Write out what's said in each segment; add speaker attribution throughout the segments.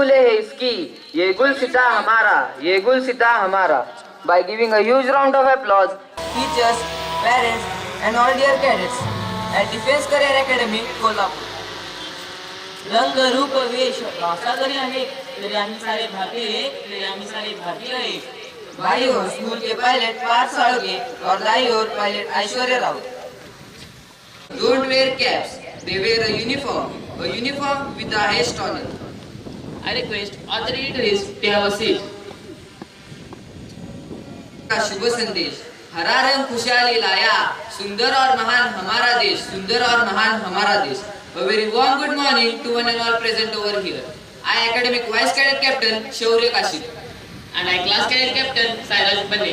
Speaker 1: बोले हैं इसकी, ये गुलसिता हमारा, ये गुलसिता हमारा. By giving a huge round of applause,
Speaker 2: teachers, parents, and all dear cadets at Defense Career Academy, Kolhapur.
Speaker 3: रंग रूप वेश भाषा जरी अनेक तरी आम्ही सारे भारतीय एक, तरी आम्ही सारे भारतीय एक.
Speaker 2: बाई ओर स्कूल के पायलट पार्थ साळुंखे और दाई ओर pilot Aishwarya Rao. Don't wear caps. They wear a uniform with the highest honor.
Speaker 3: I request all the dignitaries to have a seat.
Speaker 2: का शुभ संदेश. हरा रंग खुशहाली लाया, सुंदर और महान हमारा देश, सुंदर और महान हमारा देश. A very warm good morning to one and all present over here. I academic vice cadet captain Shaurya Kaship.
Speaker 3: And I class cadet captain Sairaj Bande.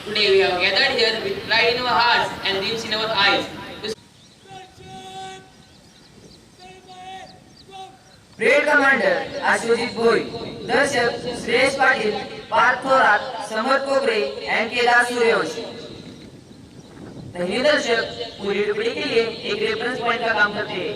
Speaker 3: Today we have gathered here with pride in our hearts and dreams in our eyes.
Speaker 2: Parade commander Ashojit Bhoi, दर्शक Shreyas Patil, Partha Thorat, summer कोगरे and Kedar Suryavanshi. पहले दर्शक पूरी टुकड़ी के लिए एक reference point का काम करते हैं.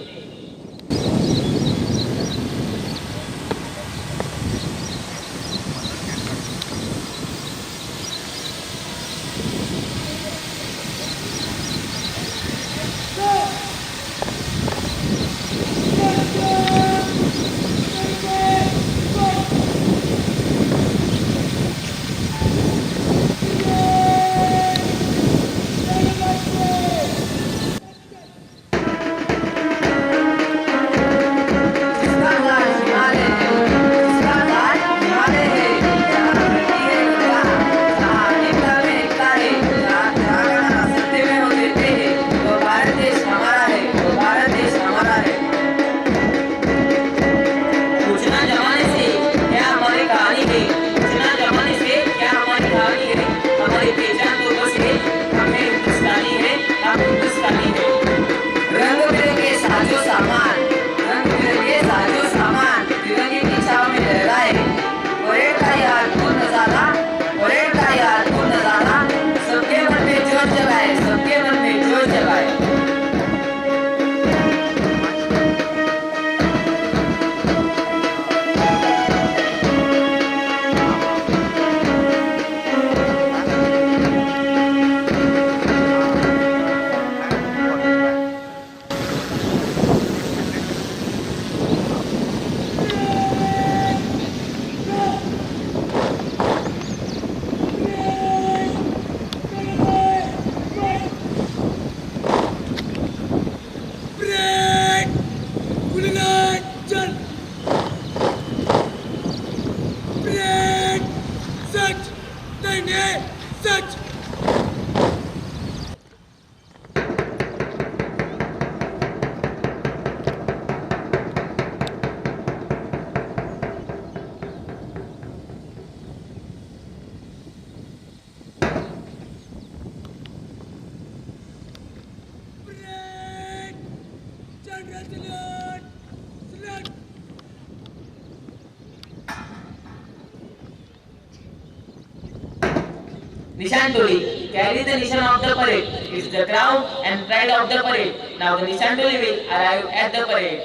Speaker 3: Nishan Toli, carry the Nishan of the parade. It's the crown and pride of the parade. Now the Nishan Toli will arrive at the parade.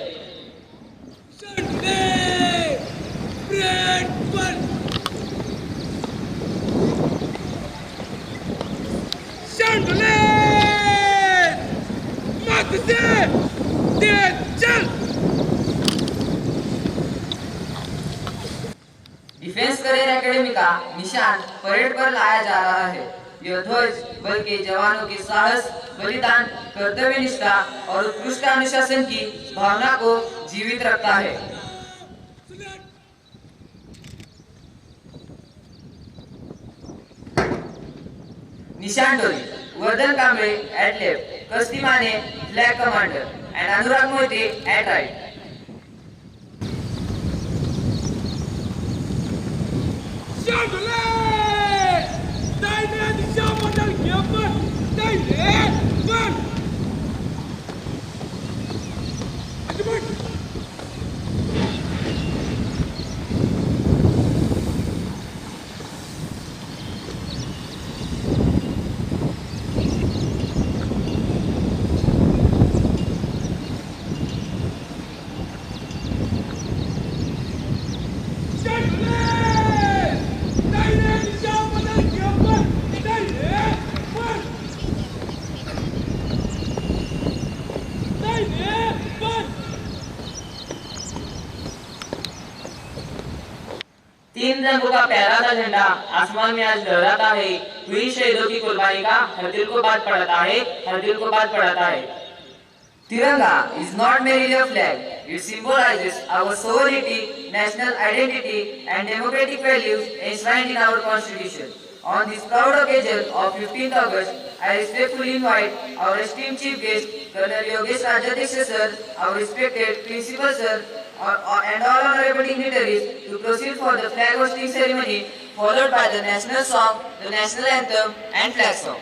Speaker 4: Sunday! Parade 1! Chandelier! Magazine! Chal!
Speaker 2: Defence career academy का निशान parade पर लाया जा रहा है. यह ध्वज बल के जवानों के साहस, बलिदान, कर्तव्य निष्ठा और उत्कृष्ट अनुशासन की भावना को जीवित रखता है. निशान टोली वर्धन कांबळे at left, कस्ती माने flag commander and Anurag Mohite at right.
Speaker 4: Chandelier! Deine Nishan Model Gilbert! Deine! Mann!
Speaker 3: 3 रंगों का प्यारा झंडा आसमान में आज लहराता है। वीर शहीदों की कुर्बानी का हर दिल को बात पड़ता है, हर दिल को बात पड़ता है।
Speaker 2: Tiranga is not merely a flag. It symbolizes our sovereignty, national identity, and democratic values enshrined in our constitution. On this proud occasion of 15th August, I respectfully invite our esteemed chief guest, Colonel Yogesh Rajadhyaksha sir, our respected principal sir, and all honorable dignitaries to proceed for the flag hosting ceremony, followed by the national song, the national anthem, and flag song.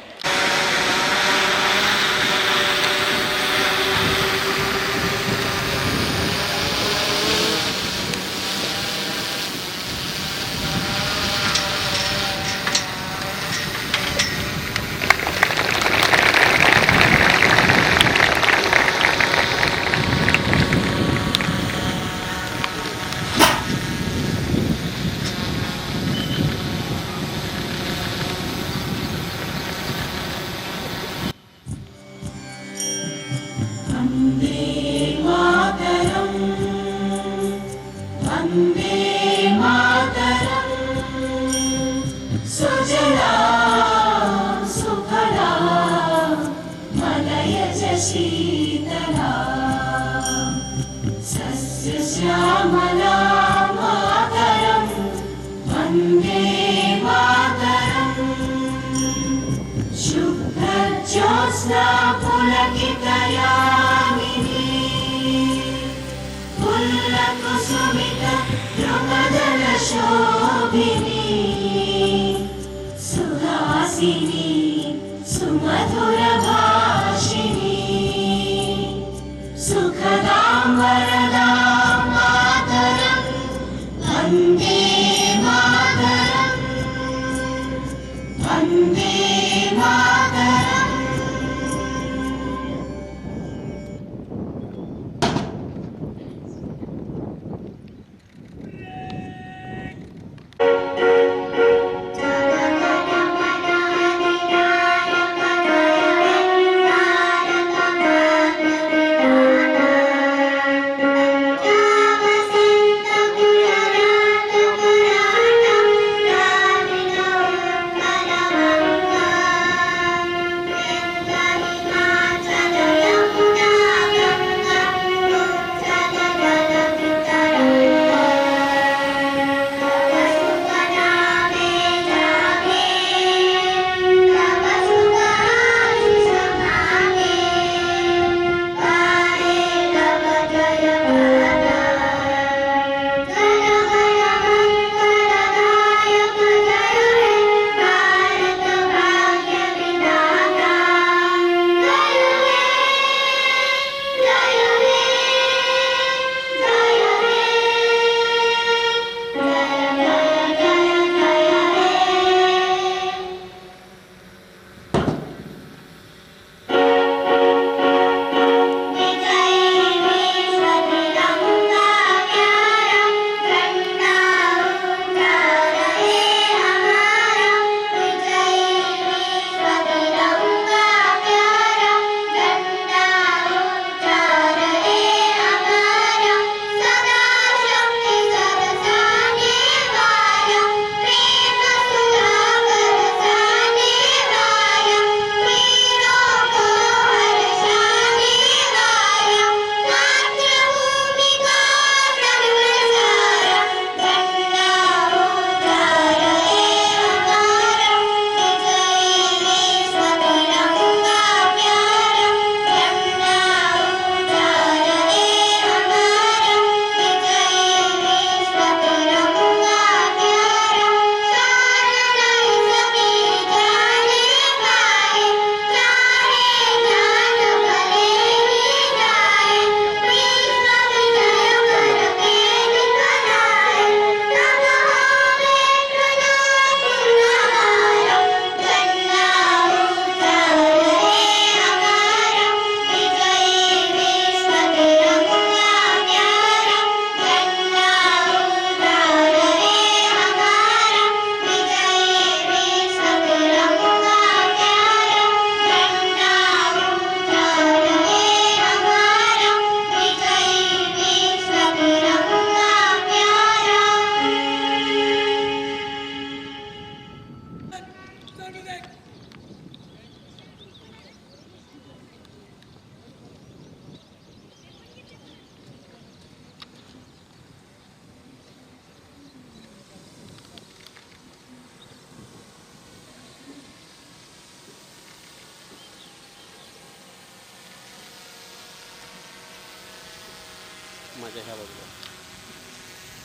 Speaker 5: माझ्या ह्या बाजूला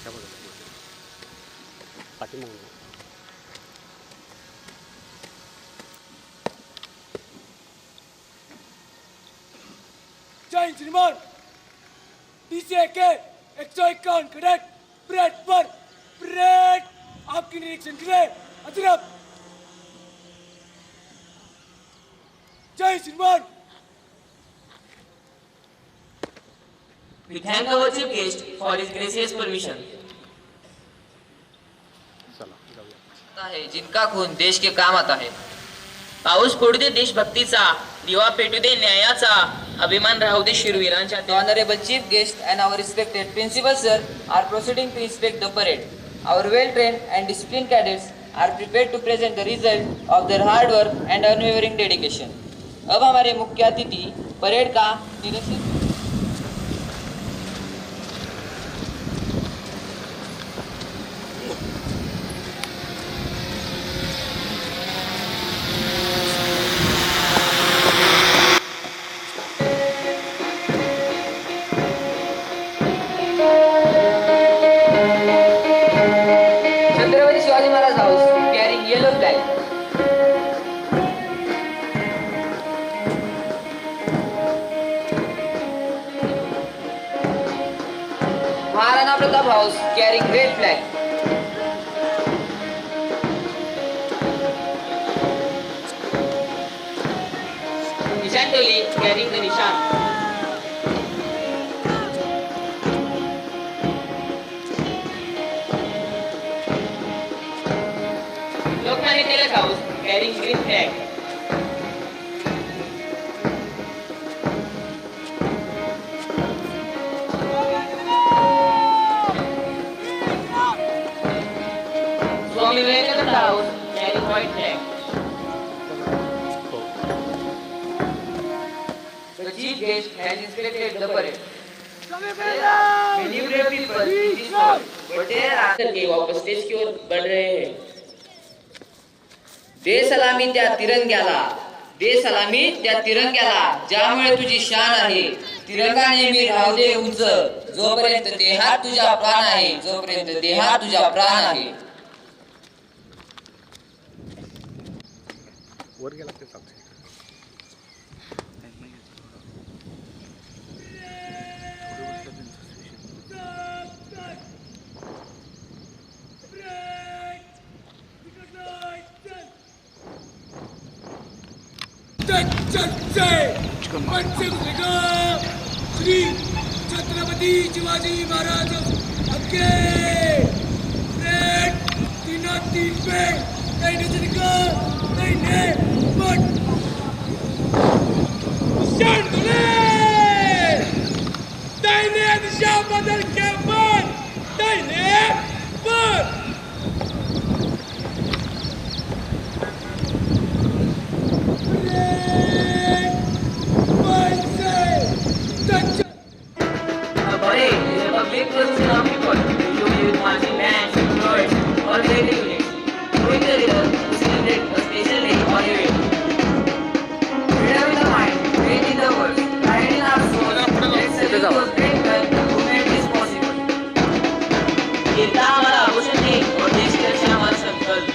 Speaker 5: ह्या बाजूला पाठीमागून
Speaker 4: जय श्रीमान DCA के 151 cadet parade पर परेड आपकी निरीक्षण के लिए अतिरक्त जय श्रीमान
Speaker 3: We thank our chief guest for his gracious permission.
Speaker 5: चला जाऊया.
Speaker 2: आहे जिनका खून देश के काम आता है.
Speaker 3: पाऊस पडू दे देशभक्तीचा, दिवा पेटू दे न्यायाचा, अभिमान राहू दे शूरवीरांच्या.
Speaker 2: The honorable chief guest and our respected principal sir are proceeding to inspect the parade. Our well-trained and disciplined cadets are prepared to present the result of their hard work and unwavering dedication. अब हमारे मुख्य अतिथि parade का निरीक्षण Chhatrapati Shivaji Maharaj house carrying yellow flag. Maharana Pratap house carrying red flag.
Speaker 3: निशान टोली carrying the निशान. Lokmanya Tilak house carrying green flag. Swami Vivekananda house carrying white flag.
Speaker 2: The chief guest has inspected the parade. Many brave people in this world, but there are
Speaker 3: करके वापस stage की ओर बढ़ रहे हैं.
Speaker 2: दे सलामी त्या तिरंग्याला, दे सलामी त्या तिरंग्याला, ज्यामुळे तुझी शान आहे. तिरंगा नेहमी राहू दे उंच, जोपर्यंत देहात तुझा प्राण आहे, जोपर्यंत देहात तुझा प्राण आहे.
Speaker 5: वर गेला ते चालते.
Speaker 4: श्री छत्रपती शिवाजी महाराज आगे रेड 303 पे नहीं नजरिका नहीं ने बट निशान डोले दाहिने दिशा बदल के बाद दाहिने पर
Speaker 3: parade is a public procession of people, usually with marching bands, floats, or military units, moving the river to celebrate a special day or event.
Speaker 2: Freedom in the mind, faith in the world, pride in our souls. Let's salute those great men who made this possible.
Speaker 3: वीरता हमारा आभूषण है और देश की रक्षा हमारा संकल्प.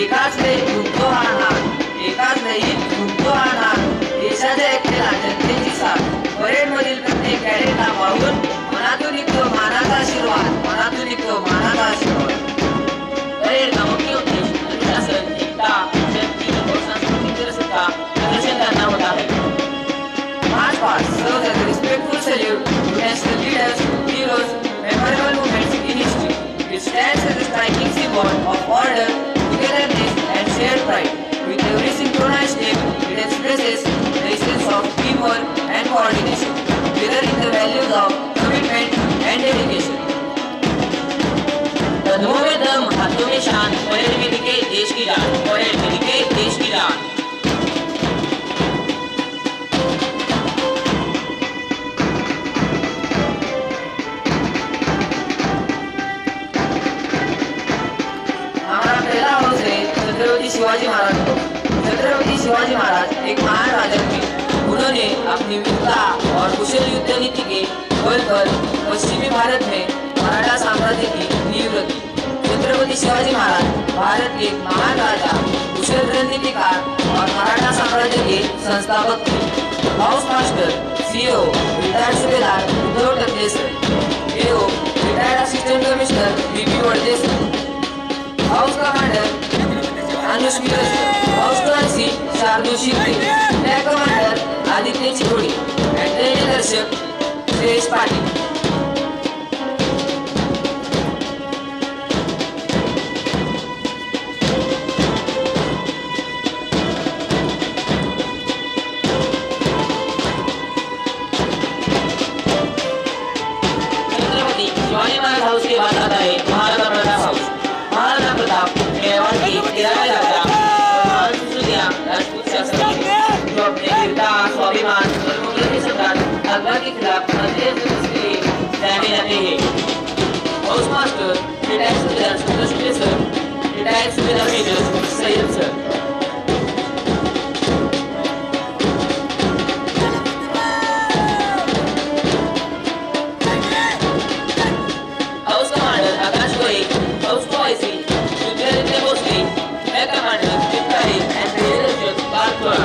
Speaker 2: एकाच वेळी झुकतो हा नाद, एकाच वेळी झुकतो हा नाद. देशाच्या एकतेला जनतेची साथ. परेड मधील प्रत्येक कॅडेटला पाहून मनातून निघतो मानाचा आशीर्वाद, मनातून निघतो मानाचा आशीर्वाद.
Speaker 3: परेड का मुख्य उद्देश्य अनुशासन, एकता, शक्ति और सांस्कृतिक विरासत का प्रदर्शन करना होता है.
Speaker 2: March past serves as a respectful salute to national leaders, heroes, memorable moments in history. It stands as a striking symbol of order, togetherness, and shared pride. With every synchronized step, it expresses the essence of teamwork and coordination, mirroring the values of commitment and dedication.
Speaker 3: कदमों में दम, हाथों में शान, parade में दिखे देश की जान, परेड में दिखे देश की जान.
Speaker 2: हमारा पहला हाउस है छत्रपति शिवाजी महाराज. छत्रपति शिवाजी महाराज एक महान राजा थे. उन्होंने जिन्होंने अपनी वीरता और कुशल युद्ध नीति के बल पर पश्चिमी भारत में मराठा साम्राज्य की नींव रखी। छत्रपति शिवाजी महाराज भारत के महान राजा, कुशल रणनीतिकार और मराठा साम्राज्य के संस्थापक थे। House master CO retired subedar Uddhav Takle sir, AO retired assistant commissioner BP Wadde sir, house commander Anush Mitra sir, house कर्सी शार्दूल शिंदे, फ्लॅग कमांडर आदित्य चिरोडी, आणि दर्शक सुरेश पाटील।
Speaker 3: छत्रपति शिवाजी महाराज हाउस के बाद आता है महाराणा प्रताप हाउस। महाराणा प्रताप मेवाड़ के 13वें राजा और महान सुसुदिया राजपूत शासक थे, जो अपने वीरता, स्वाभिमान और मुगलों के सम्राट अकबर के खिलाफ अंग्रेज युद्ध के लिए जाने जाते हैं। House master retired subedar Sundar Shukla sir, retired subedar major Syed sir. House commander Akash Gore, house कॉइसी Vidyaditya Bhosale, flag commander Chitkari and major Parthora.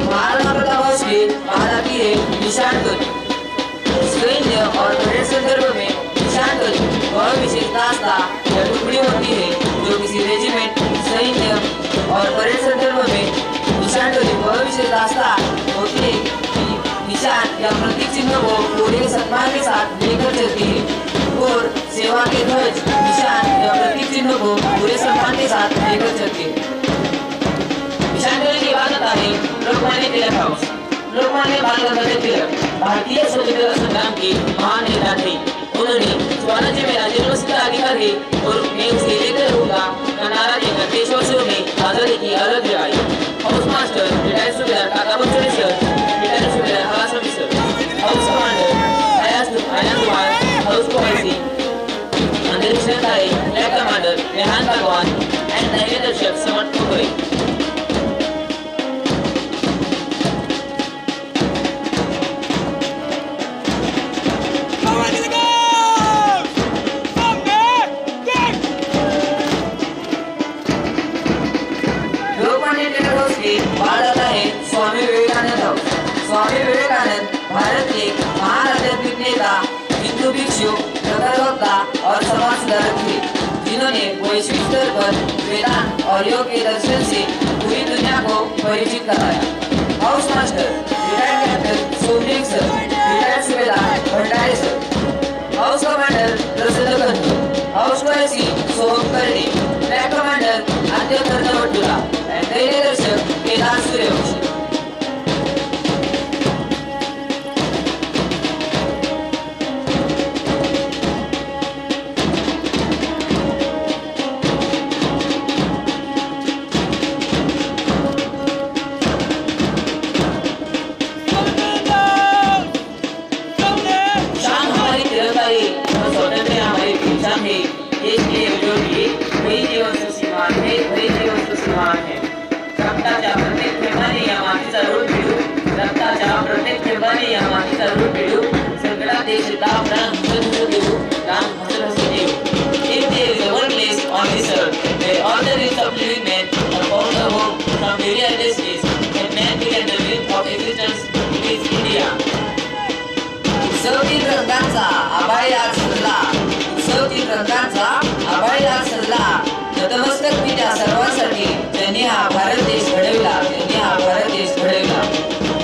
Speaker 2: Maharana Pratap house के बाद आती है निशान गति। सैन्य और परेड संदर्भ में निशान गति वह विशेषता या टुकड़ी होती है जो किसी रेजिमेंट, सैन्य और परेड संदर्भ में निशान गति वह विशेषता होती है कि निशान या प्रतीक चिन्ह को पूरे सम्मान के साथ लेकर चलती है और सेवा के ध्वज निशान या प्रतीक चिन्ह को पूरे सम्मान के साथ लेकर चलती है।
Speaker 3: निशान गति के बाद आता है लोकमान्य तिलक हाउस। लोकमान्य बाल गंगाधर तिलक भारतीय स्वतंत्रता संग्राम के महान नेता थे। उन्होंने स्वराज्य में राजवंश का अधिकार है और मैं उसे लेकर रहूंगा का नारा देकर देशवासियों में आजादी की अलग जगाई। हाउस मास्टर रिटायर्ड सुबेदार काका बच्चोले सर, रिटायर्ड सुबेदार हलासमी sir, house commander Anand Kumar, house कॉइसी अंतरिक्ष तारे, फ्लैग कमांडर रेहान भगवान एंड नए दर्शक समर्थ कोकरे।
Speaker 2: लोकमान्य टिळक हाउस के बाद आता है स्वामी विवेकानंद हाउस। स्वामी विवेकानंद भारत के महान आध्यात्मिक नेता, हिंदू भिक्षु, प्रखरवक्ता और समाज सुधारक थे, जिन्होंने वैश्विक स्तर पर वेदांत और योग के दर्शन से पूरी दुनिया को परिचित कराया। House master retired captain Somdev sir, retired subedar Bhandare sir, house commander प्रसन्न कंदू, हाउस कॉइसी सोहम कर्णे, फ्लॅग कमांडर आद्य कर्णवटुला, दैनिक दर्शक केदार सूर्यवंशी।
Speaker 3: शान हमारी तिरंगाई और स्वतंत्रता हमारी पहचान है। देश के लिए जो भी वही जीवन सुसीमान है, वही जीवन सुसीमान है। रक्ताच्या प्रत्येक थेंबाने या मातीचा ऋण फेडू, रक्ताच्या प्रत्येक थेंबाने या मातीचा ऋण फेडू, संकटात देशाला प्राण हसू देऊ, राम हसू देऊ। If there is a one place on this earth where all the rich of living men have found a home from very earliest days, and man began the myth of existence, it is India.
Speaker 2: उत्सवतील रंगांचा आभाळी आज सजला, उत्सवतील रंगांचा आभाळी आज सजला, नतमस्तक मी त्या सर्वांसाठी ज्यांनी हा भारत देश घडविला, ज्यांनी हा भारत देश घडविला।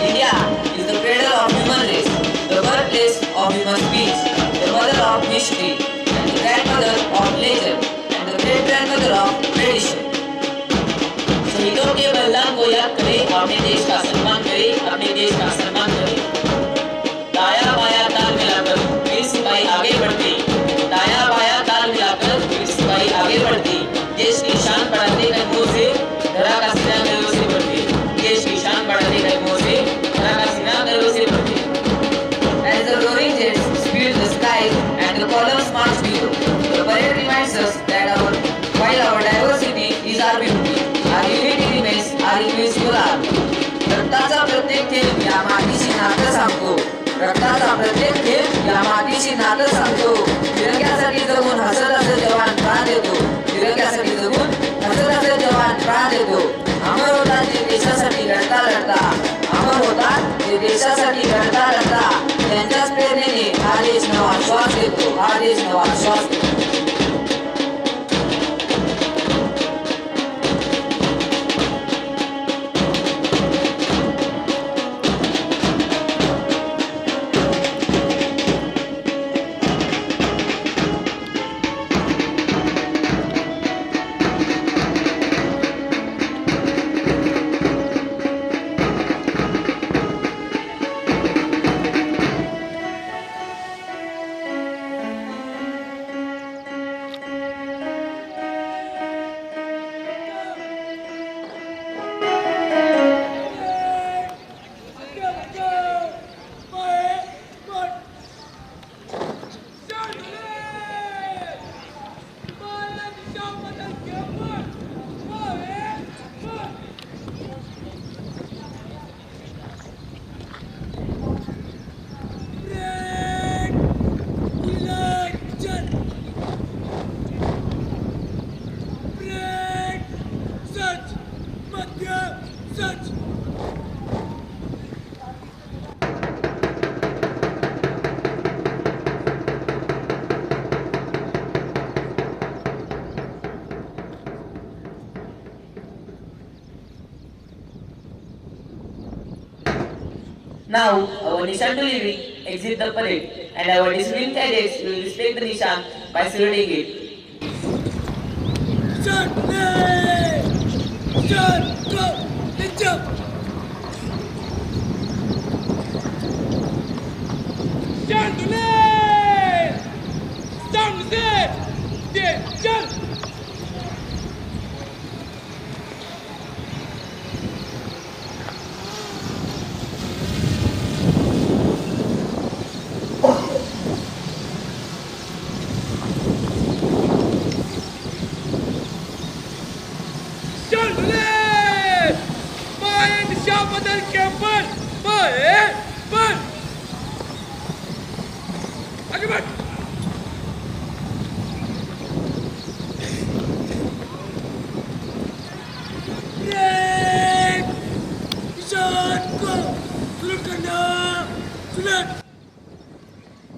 Speaker 2: India is the cradle of human race, the birthplace of human speech, the mother of history, and the grandmother of legend, and the great grandmother of tradition.
Speaker 3: शहीदों के बलिदान को याद करें, अपने देश का सम्मान करें, अपने देश का सम्मान करें। दाया बाया ताल मिलाकर वीर सिपाही आगे बढ़ते, दाया बाया ताल मिलाकर वीर सिपाही आगे बढ़ते, देश की शान बढ़ाते कदमों से, धरा का सिरा गलों से बढ़ते, देश की शान बढ़ाते कदमों से,
Speaker 2: प्रत्येक थेंब या मातीशी नातं सांगतो. रक्ताचा प्रत्येक थेंब या मातीशी नातं सांगतो. तिरंग्यासाठी जगून हसत हसत जवान प्राण देतो. तिरंग्यासाठी जगून हसत हसत जवान प्राण देतो. अमर होतात ते देशासाठी लढता लढता. अमर होतात ते देशासाठी लढता लढता. त्यांच्याच प्रेरणेने हा देश नवा श्वास देतो. हा देश नवा श्वास देतो.
Speaker 3: Now, our Nishan to leaving exit the parade, and our disciplined cadets will respect the Nishan by saluting it.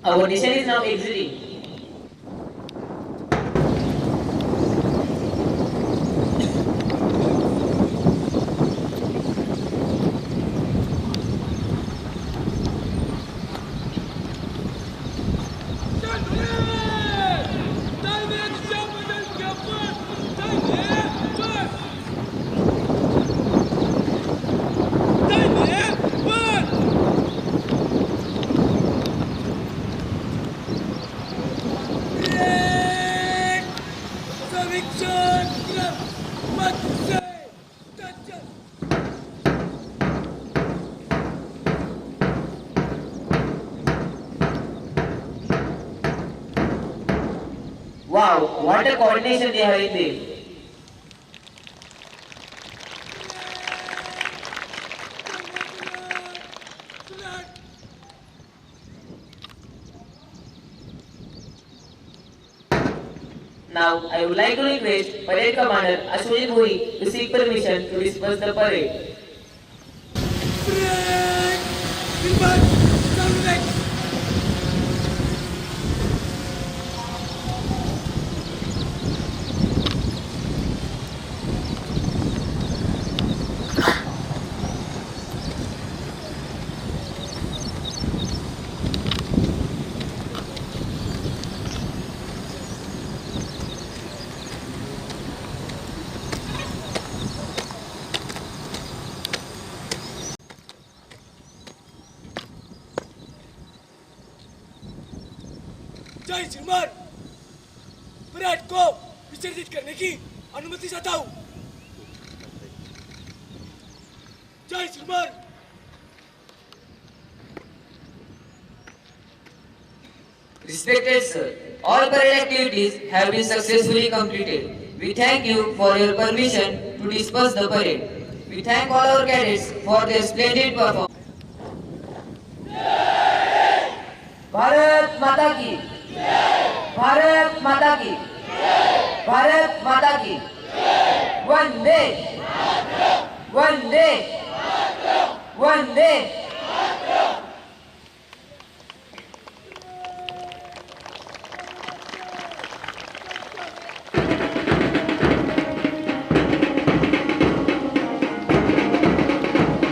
Speaker 3: Our Nishan is now exiting. Wow, what a coordination they have in there. Now, I would like to request Parade Commander Ashwini Bhoi to seek permission to disperse the parade.
Speaker 4: जय श्रीमान, parade को विसर्जित करने की अनुमति चाहता हूँ। जय श्रीमान।
Speaker 2: Respected sir, all parade activities have been successfully completed. We thank you for your permission to disperse the parade. We thank all our cadets for their splendid performance. माता की, भारत माता की, भारत माता की, वंदे वंदे वंदे।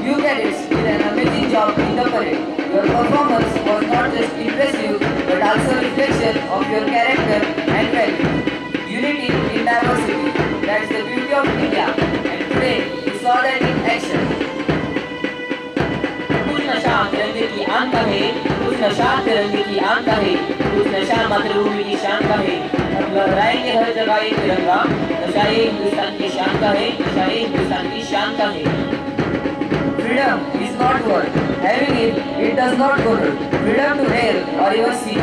Speaker 2: You cadets did an amazing job in the parade. Your performance was not just impressive but also a reflection of your character and value. Unity in diversity. That's the beauty of India. And today we saw that in action.
Speaker 3: कुछ नशा तिरंगे की आन का है, कुछ नशा तिरंगे की आन का है, कुछ नशा मातृभूमि की शान का है। अब लहराएंगे हर जगह ये तिरंगा, नशा ये हिंदुस्तान की शान का है, नशा ये हिंदुस्तान की शान का है।
Speaker 2: Freedom is not word. Having it, it does not go wrong. Freedom to air or even see.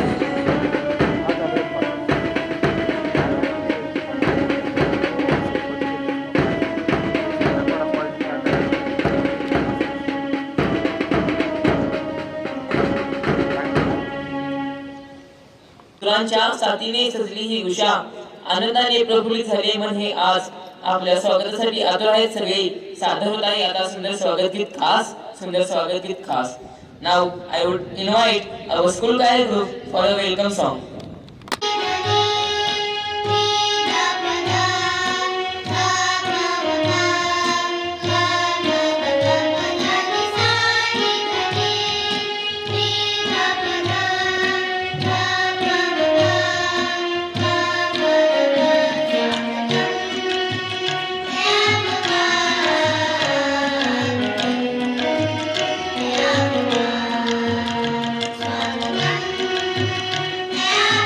Speaker 3: तुरांच्या साथीने सजली ही उषा, आनंदाने प्रफुल्लित झाले मन हे आज। आपल्या स्वागतासाठी आतुर आहेत सगळे, सादर होत आहे आता सुंदर स्वागत गीत खास, सुंदर स्वागत गीत खास। Now I would invite our school choir group for a welcome song.
Speaker 6: Yeah.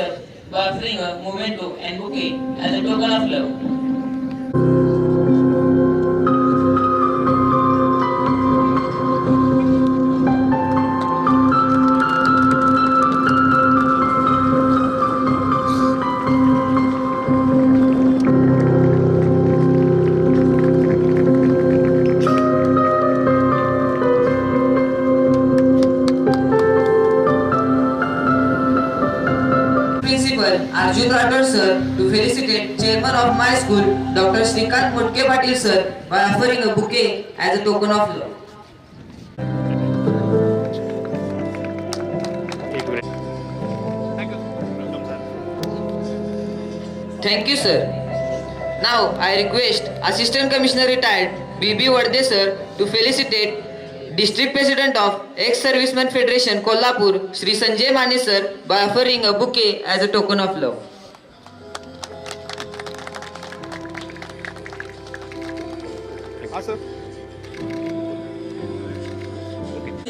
Speaker 3: sir by offering a memento and bouquet as a token of love.
Speaker 2: Principal Arjun Rathod sir to felicitate chairman of my school Dr. Shrikant Motke Patil sir by offering a bouquet as a token of love.
Speaker 5: एक minute thank you welcome sir
Speaker 1: Thank you, sir. Now I request Assistant Commissioner retired B.B. Vardhe sir to felicitate District President of Ex-Servicemen Federation Kolhapur Shri Sanjay Mane sir by offering a bouquet as a token of love.
Speaker 5: हाँ sir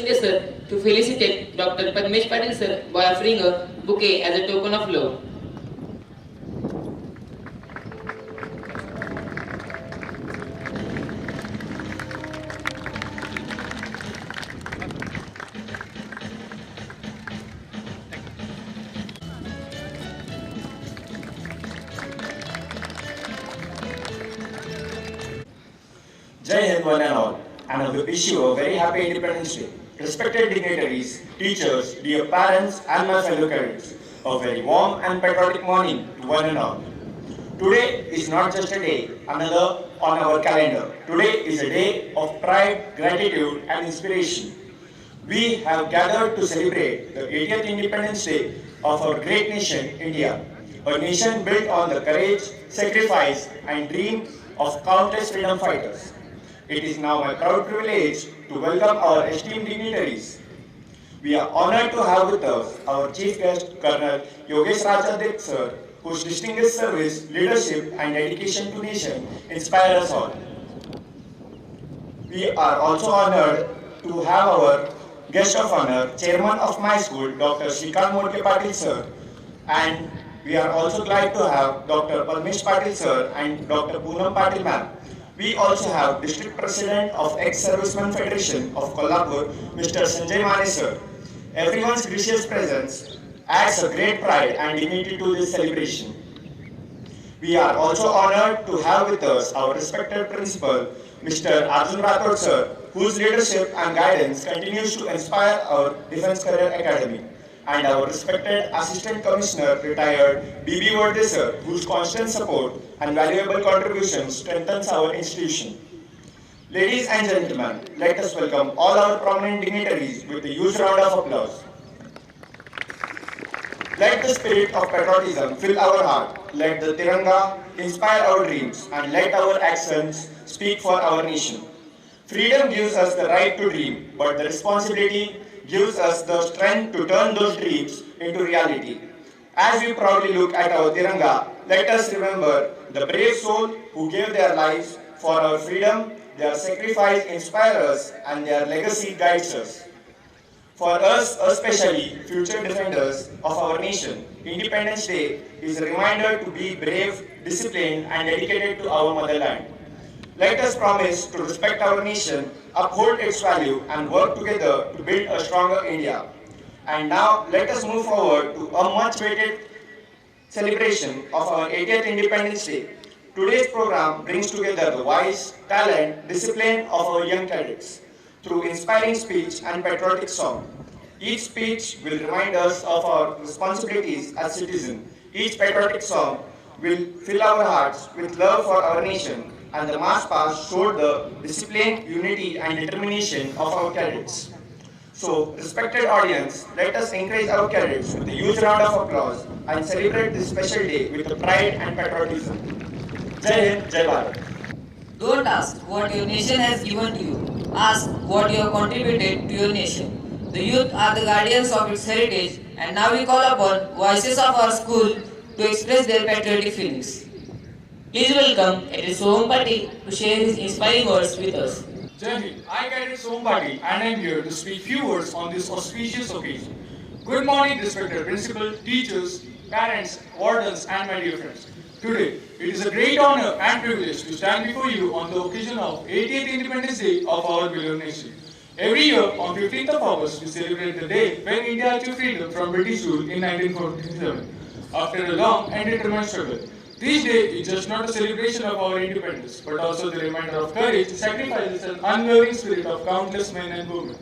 Speaker 3: Yes, sir, to felicitate Dr. Padmesh Patil sir by offering a bouquet as a token of love.
Speaker 6: Jai Hind one and all, and I wish you a very happy Independence Day. Respected dignitaries, teachers, dear parents, and my fellow cadets, a very warm and patriotic morning to one and all. Today is not just a day, another on our calendar. Today is a day of pride, gratitude, and inspiration. We have gathered to celebrate the 80th Independence Day of our great nation, India, a nation built on the courage, sacrifice, and dream of countless freedom fighters. It is now my proud privilege to welcome our esteemed dignitaries. We are honored to have with us our chief guest, Colonel Yogesh Rajadik sir, whose distinguished service, leadership, and dedication to nation inspire us all. We are also honored to have our guest of honor, chairman of my school, Dr. Shrikant Motke Patil sir, and we are also glad to have Dr. Padmesh Patil sir and Dr. Poonam Patil ma'am. We also have District President of Ex-Servicemen Federation of Kolhapur, Mr. Sanjay Mane sir. Everyone's gracious presence adds a great pride and dignity to this celebration. We are also honored to have with us our respected principal, Mr. Arjun Rathod sir, whose leadership and guidance continues to inspire our Defence Career Academy, and our respected Assistant Commissioner retired B.B. Vardhe sir, whose constant support and valuable contributions strengthens our institution. Ladies and gentlemen, let us welcome all our prominent dignitaries with a huge round of applause. Let the spirit of patriotism fill our heart. Let the Tiranga inspire our dreams, and let our actions speak for our nation. Freedom gives us the right to dream, but the responsibility gives us the strength to turn those dreams into reality. As we proudly look at our Tiranga, let us remember the brave soul who gave their lives for our freedom. Their sacrifice inspires us, and their legacy guides us. For us, especially future defenders of our nation, Independence Day is a reminder to be brave, disciplined, and dedicated to our motherland. Let us promise to respect our nation, uphold its value, and work together to build a stronger India. And now, let us move forward to a much-awaited celebration of our 80th Independence Day. Today's program brings together the wise, talent, discipline of our young cadets through inspiring speech and patriotic song. Each speech will remind us of our responsibilities as citizens. Each patriotic song will fill our hearts with love for our nation, and the march past showed the discipline, unity, and determination of our cadets. So, respected audience, let us encourage our cadets with a huge round of applause and celebrate this special day with the pride and patriotism. Jai Hind, Jai Bharat.
Speaker 2: Don't ask what your nation has given to you. Ask what you have contributed to your nation. The youth are the guardians of its heritage, and now we call upon voices of our school to express their patriotic feelings.
Speaker 3: Please welcome Cadet Soham Patil to share his inspiring words with us.
Speaker 7: Jai Hind. I Cadet Soham Patil and I am here to speak few words on this auspicious occasion. Good morning, respected principal, teachers, parents, wardens, and my dear friends. Today, it is a great honor and privilege to stand before you on the occasion of 80th Independence Day of our beloved nation. Every year, on 15th of August, we celebrate the day when India achieved freedom from British rule in 1947, after a long and determined struggle. This day is just not a celebration of our independence, but also the reminder of courage, sacrifices, and unwavering spirit of countless men and women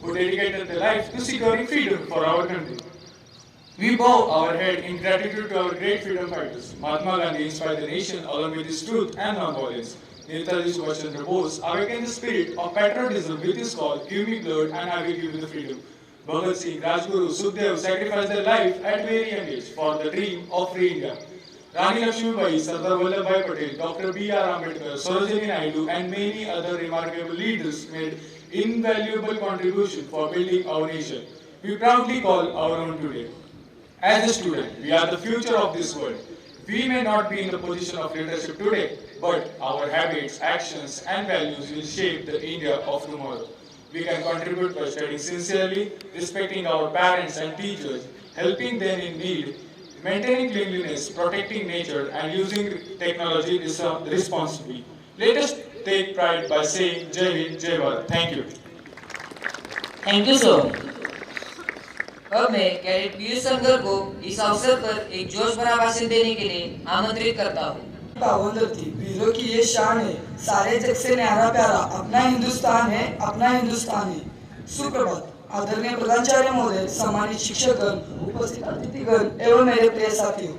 Speaker 7: who dedicated their lives to securing freedom for our country. We bow our head in gratitude to our great freedom fighters. Mahatma Gandhi inspired the nation along with his truth and non-violence. Netaji Subhash Chandra Bose awakened the spirit of patriotism with his call, "Give me blood and I will give you the freedom." Bhagat Singh, Rajguru, Sukhdev sacrificed their life at very young age for the dream of free India. Rani Lakshmibai, Sardar Vallabhbhai Patel, Dr. B.R. Ambedkar, Sarojini Naidu, and many other remarkable leaders made invaluable contribution for building our nation. We proudly call our own today. As a student, we are the future of this world. We may not be in the position of leadership today, but our habits, actions, and values will shape the India of tomorrow. We can contribute by studying sincerely, respecting our parents and teachers, helping them in need, maintaining cleanliness, protecting nature, and using technology responsibly. Let us take pride by saying Jai Hind, Jai Bharat. Thank you.
Speaker 3: Thank you, sir.
Speaker 2: अब मैं cadet Piyush संगर को इस अवसर पर एक जोश भरा भाषण देने के लिए आमंत्रित करता हूँ।
Speaker 8: पावन धरती, वीरों की ये शान है, सारे जग से न्यारा प्यारा अपना हिंदुस्तान है, अपना हिंदुस्तान है। सुप्रभात, आदरणीय प्रधानाचार्य महोदय, सम्मानित शिक्षकगण, उपस्थित अतिथिगण एवं मेरे प्रिय साथियों,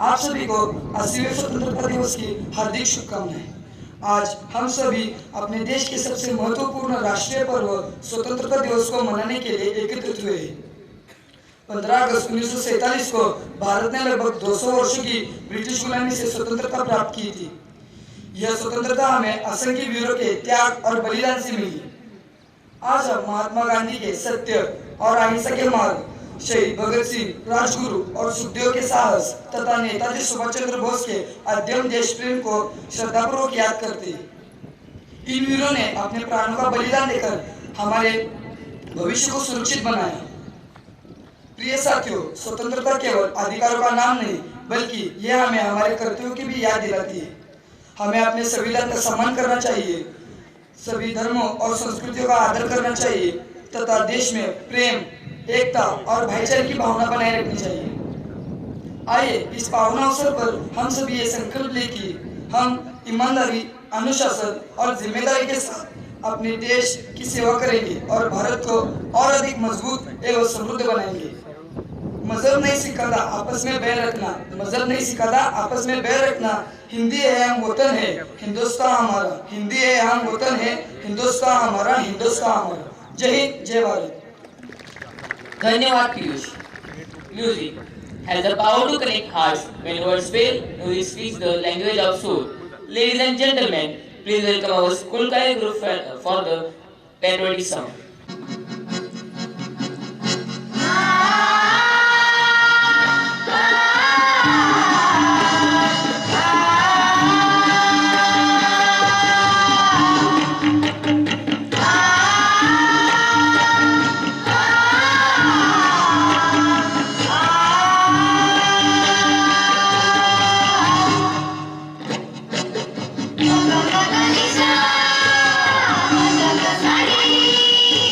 Speaker 8: आप सभी को 80वें स्वतंत्रता दिवस की हार्दिक शुभकामनाएं। आज हम सभी अपने देश के सबसे महत्वपूर्ण राष्ट्रीय पर्व स्वतंत्रता दिवस को मनाने के लिए एकत्रित हुए हैं। 15 अगस्त 1947 को भारत ने लगभग 200 वर्षों की ब्रिटिश गुलामी से स्वतंत्रता प्राप्त की थी। यह स्वतंत्रता हमें असंख्य वीरों के त्याग और बलिदान से मिली। आज हम महात्मा गांधी के सत्य और अहिंसा के मार्ग, शहीद भगत सिंह, राजगुरु और सुखदेव के साहस तथा नेताजी सुभाष चंद्र बोस के अद्यम देश प्रेम को श्रद्धापूर्वक याद करते हैं। इन वीरों ने अपने प्राणों का बलिदान देकर हमारे भविष्य को सुरक्षित बनाया। प्रिय साथियों, स्वतंत्रता केवल अधिकारों का नाम नहीं, बल्कि यह हमें हमारे कर्तव्यों की भी याद दिलाती है। हमें अपने संविधान का सम्मान करना चाहिए, सभी धर्मों और संस्कृतियों का आदर करना चाहिए तथा देश में प्रेम, एकता और भाईचारे की भावना बनाए रखनी चाहिए। आइए इस पावन अवसर पर हम सभी ये संकल्प लें कि हम ईमानदारी, अनुशासन और जिम्मेदारी के साथ अपने देश की सेवा करेंगे और भारत को और अधिक मजबूत एवं समृद्ध बनाएंगे। मजहब नहीं सिखाता आपस में बैर रखना, मजहब नहीं सिखाता आपस में बैर रखना। हिंदी है हम वतन है, हिंदुस्तान हमारा। हिंदी है हम वतन है, हिंदुस्तान हमारा, हिंदुस्तान हमारा। जय हिंद, जय भारत।
Speaker 3: धन्यवाद Piyush. Music has the power to connect hearts. When words fail, music speaks the language of soul. Ladies and gentlemen, please welcome our school choir group for the patriotic song.
Speaker 9: Saudi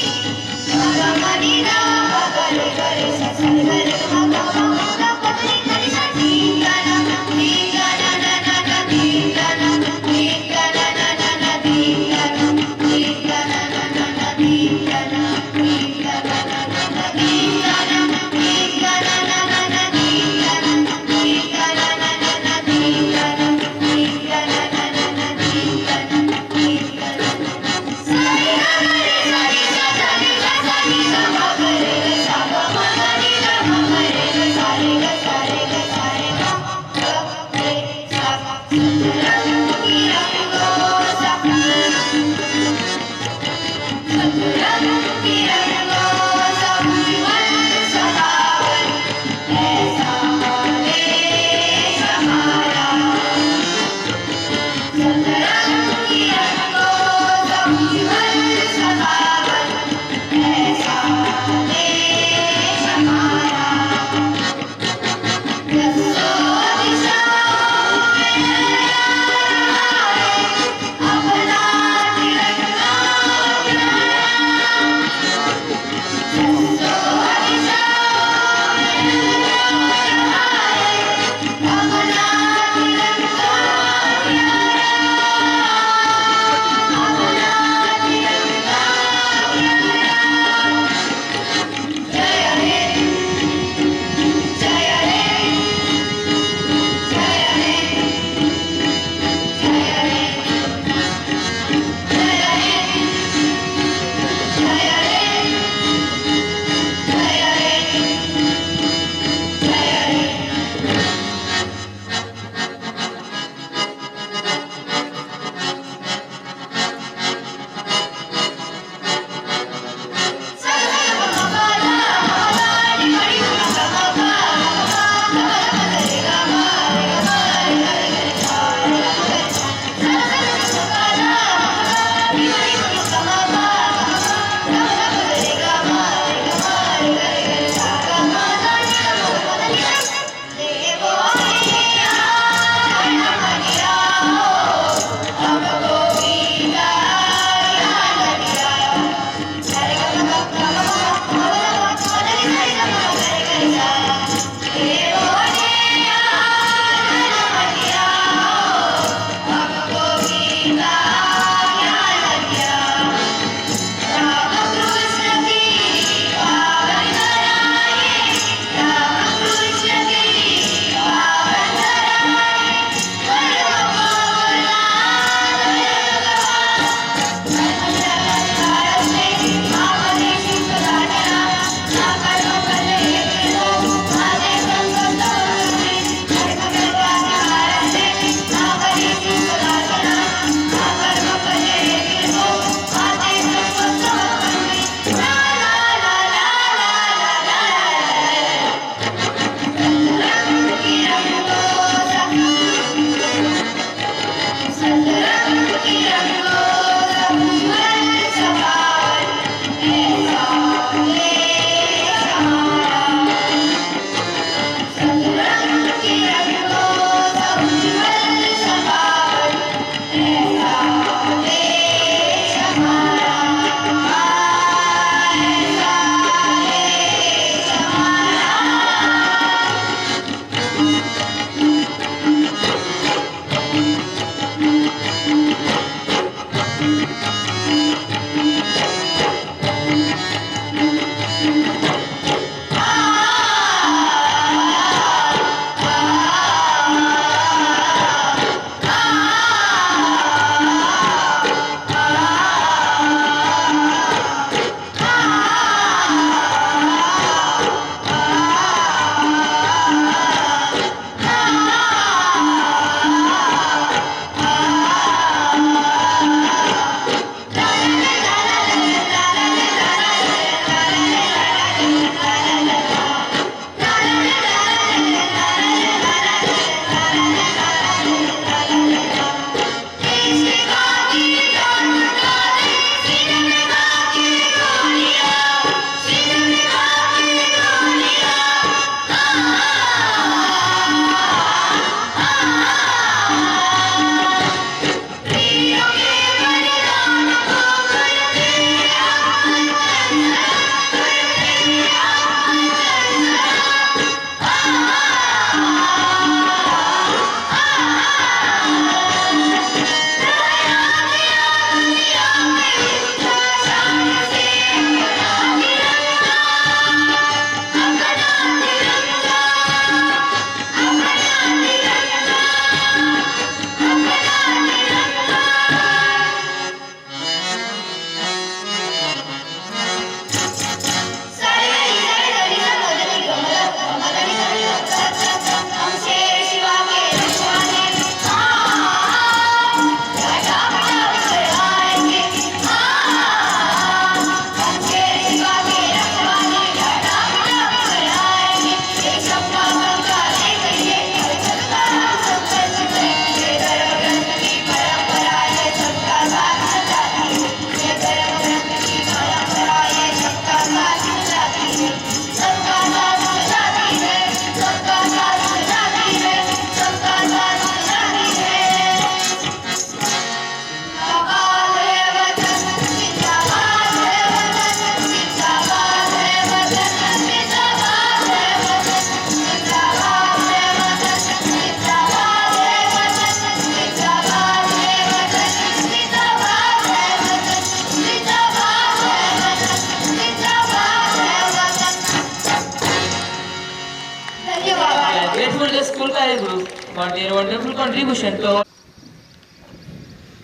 Speaker 3: dear school cadet group for their wonderful contribution to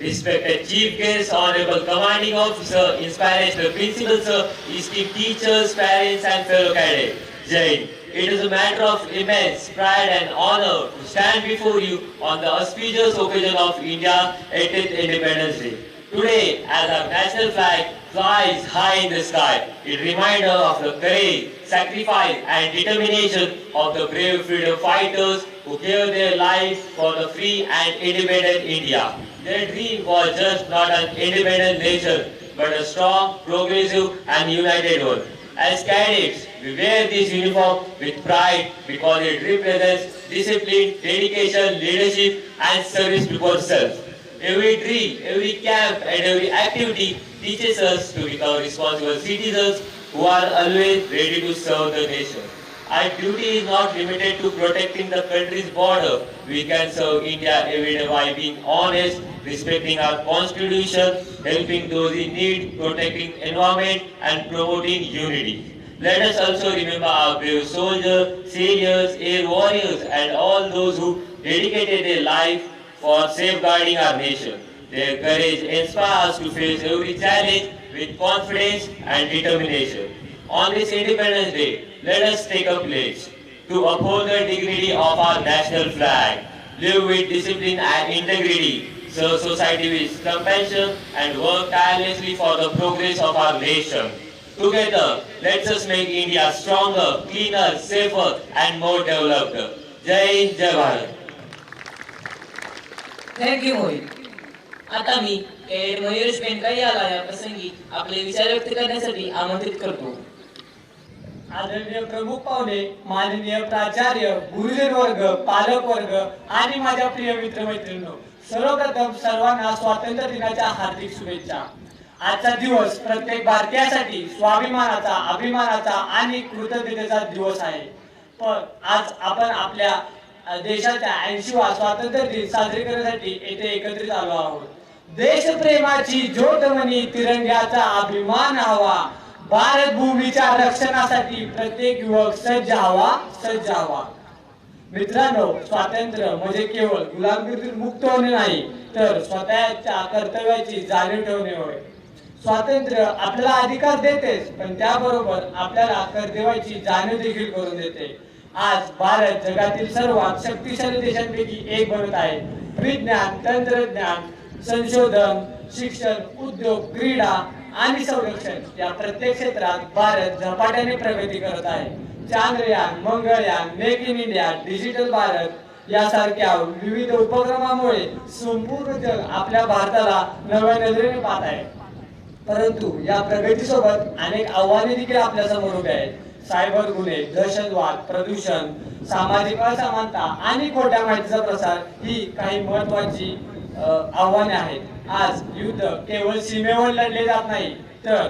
Speaker 9: Respected Chief Guest, Honorable Commanding Officer, Inspirational Principal Sir, esteemed teachers, parents and fellow cadets. Jai. It is a matter of immense pride and honor to stand before you on the auspicious occasion of India's 80th Independence Day. Today, as our national flag flies high in the sky, it reminds us of the courage, sacrifice and determination of the brave freedom fighters who gave their lives for the free and independent India. Their dream was just not an independent nation, but a strong, progressive and united one. As cadets, we wear this uniform with pride because it represents discipline, dedication, leadership and service before self. Every drill, every camp and every activity teaches us to become responsible citizens who are always ready to serve the nation. Our duty is not limited to protecting the country's border. We can serve India every day by being honest, respecting our constitution, helping those in need, protecting environment and promoting unity. Let us also remember our brave soldiers, sailors, air warriors and all those who dedicated their life for safeguarding our nation. Their courage inspires us to face every challenge with confidence and determination. On this Independence Day, let us take a pledge to uphold the dignity of our national flag, live with discipline and integrity, serve society with compassion, and work tirelessly for the progress of our nation. Together, let us make India stronger, cleaner, safer, and more developed. Jai Hind, Jai Bharat.
Speaker 2: Thank you Mohit.
Speaker 3: आता मी cadet Mayuresh पेंडका याला या प्रसंगी आपले विचार व्यक्त करण्यासाठी आमंत्रित करतो.
Speaker 10: आदरणीय प्रमुख पाहुणे, माननीय प्राचार्य, गुरुजन वर्ग, पालक वर्ग आणि माझ्या प्रिय मित्रमैत्रिणींनो, सर्वप्रथम सर्वांना स्वातंत्र्य दिनाच्या हार्दिक शुभेच्छा. आजचा दिवस प्रत्येक भारतीयासाठी स्वाभिमानाचा, अभिमानाचा आणि कृतज्ञतेचा दिवस आहे. पण आज आपण आपल्या देशाच्या 80वा स्वातंत्र्य दिन साजरे करण्यासाठी येथे एकत्रित आलो आहोत. देशप्रेमाची ज्योतमणी, तिरंग्याचा अभिमान हवा, भारत भूमीच्या रक्षणासाठी प्रत्येक युवक सज्ज हवा, सज्ज हवा. मित्रांनो, स्वातंत्र्य म्हणजे केवळ गुलामीतून मुक्त होणे नाही, तर स्वतःच्या कर्तव्याची जाणीव ठेवणे होय. स्वातंत्र्य आपल्याला अधिकार देतेच, पण त्याबरोबर आपल्याला कर्तव्याची जाणीव देखील करून देते. आज भारत जगातील सर्वात शक्तिशाली देशांपैकी एक बनत आहे. विज्ञान, तंत्रज्ञान, संशोधन, शिक्षण, उद्योग, क्रीडा आणि संरक्षण या प्रत्येक क्षेत्रात भारत झपाट्याने प्रगती करत आहे. Chandrayaan, Mangalyaan, make in India, digital Bharat यासारख्या विविध उपक्रमामुळे संपूर्ण जग आपल्या भारताला नव्या नजरेने पाहत आहे. परंतु या प्रगतीसोबत अनेक आव्हाने देखील आपल्या समोर उभी आहेत. सायबर गुन्हे, दहशतवाद, प्रदूषण, सामाजिक असमानता आणि खोट्या माहितीचा प्रसार ही काही महत्त्वाची आव्हाने आहेत. आज युद्ध केवळ सीमेवर लढले जात नाही, तर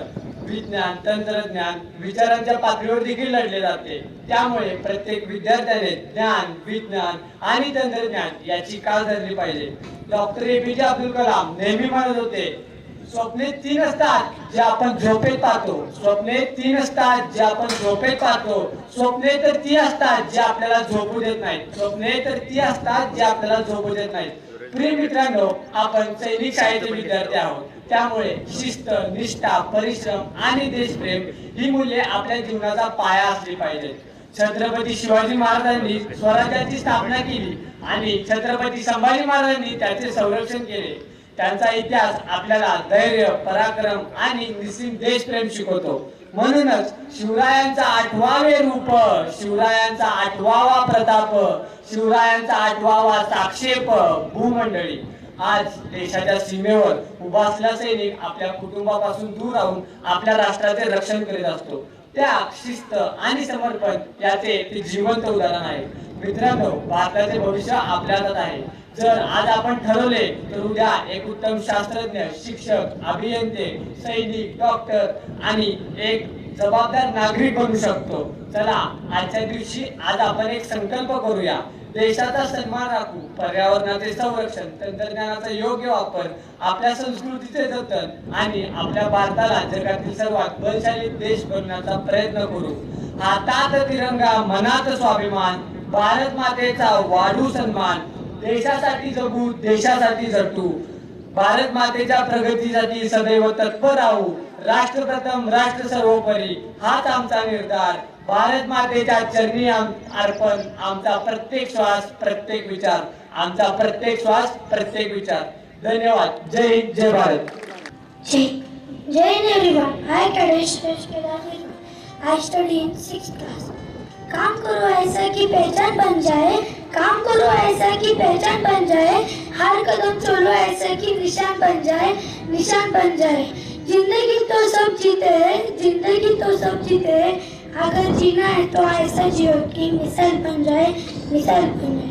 Speaker 10: विज्ञान, तंत्रज्ञान, विचारांच्या पातळीवर देखील लढले जाते. त्यामुळे प्रत्येक विद्यार्थ्याने ज्ञान, विज्ञान आणि तंत्रज्ञान याची काळ धरली पाहिजे. डॉक्टर APJ अब्दुल कलाम नेहमी म्हणत होते, स्वप्ने 3 असतात जे आपण झोपेत पाहतो. स्वप्ने 3 असतात जे आपण झोपेत पाहतो. स्वप्ने तर ती असतात जे आपल्याला झोपू देत नाहीत. स्वप्ने तर ती असतात जे आपल्याला झोपू देत नाहीत. प्रिय मित्रांनो, आपण सैनिक शाळेचे विद्यार्थी आहोत. त्यामुळे शिस्त, निष्ठा, परिश्रम आणि देशप्रेम ही मूल्ये आपल्या जीवनाचा पाया असली पाहिजेत. छत्रपती शिवाजी महाराजांनी स्वराज्याची स्थापना केली आणि छत्रपती संभाजी महाराजांनी त्याचे संरक्षण केले. त्यांचा इतिहास आपल्याला धैर्य, पराक्रम आणि निस्सीम देशप्रेम शिकवतो. म्हणूनच शिवरायांचा 8वावे रूप, शिवरायांचा 8वावा प्रताप, शिवरायांचा 8वावा साक्षेप भूमंडळी. आज देशाच्या सीमेवर उभा असलेला सैनिक आपल्या कुटुंबापासून दूर राहून आपल्या राष्ट्राचे रक्षण करीत असतो. त्याग, शिस्त आणि समर्पण याचे ते जिवंत उदाहरण आहे. मित्रांनो, भारताचे भविष्य आपल्या हातात आहे. जर आज आपण ठरवले तर उद्या एक उत्तम शास्त्रज्ञ, शिक्षक, अभियंते, सैनिक, डॉक्टर आणि एक जबाबदार नागरिक बनू शकतो. चला, आजच्या दिवशी आज आपण एक संकल्प करूया. देशाचा सन्मान राखू, पर्यावरणाचे संरक्षण, तंत्रज्ञानाचा योग्य वापर, आपल्या संस्कृतीचे जतन आणि आपल्या भारताला जगातील सर्वात बलशाली देश बनवण्याचा प्रयत्न करू. हातात तिरंगा, मनात स्वाभिमान, भारत मातेचा वाढू सन्मान, देशासाठी जगू देशासाठी झटू, भारत मातेच्या प्रगतीसाठी सदैव तत्पर राहू, राष्ट्र प्रथम राष्ट्र सर्वोपरी हाच आमचा निर्धार, भारत मातेच्या चरणी अर्पण आमचा प्रत्येक श्वास प्रत्येक विचार, आमचा प्रत्येक श्वास प्रत्येक विचार. धन्यवाद. जय हिंद, जय Bharat.
Speaker 11: Jai everyone. I Kadesh Kedar. I study in 6th class. काम करो ऐसा कि पहचान बन जाए, काम करो ऐसा कि पहचान बन जाए, हर कदम चलो ऐसा कि निशान बन जाए, निशान बन जाए. जिंदगी तो सब जीते हैं, जिंदगी तो सब जीते हैं, अगर जीना है तो ऐसा जियो कि मिसाल बन जाए, मिसाल बन जाए.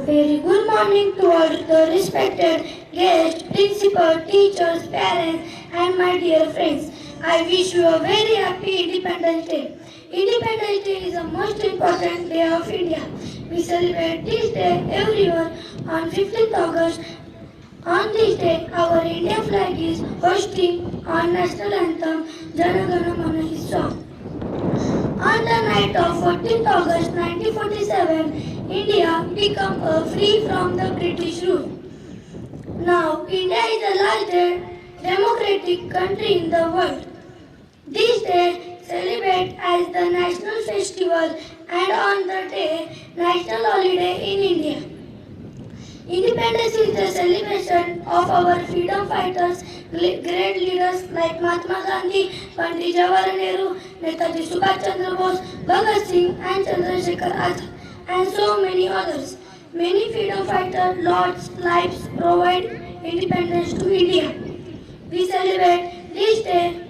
Speaker 11: Very good morning to all the respected guests, principal, teachers, parents, and my dear friends. I wish you a very happy Independence Day. Independence Day is the most important day of India. We celebrate this day every year on 15th August. On this day, our Indian flag is hoisting on national anthem Jana Gana Mana is sung. On the night of 14th August 1947, India became free from the British rule. Now, India is the largest democratic country in the world. This day celebrated as the national festival and on the day national holiday in India. Independence is the celebration of our freedom fighters, great leaders like Mahatma Gandhi, Pandit Jawaharlal Nehru, Netaji Subhash Chandra Bose, Bhagat Singh and Chandrasekhar Azad, and so many others. Many freedom fighters lost lives provide independence to India. We celebrate this day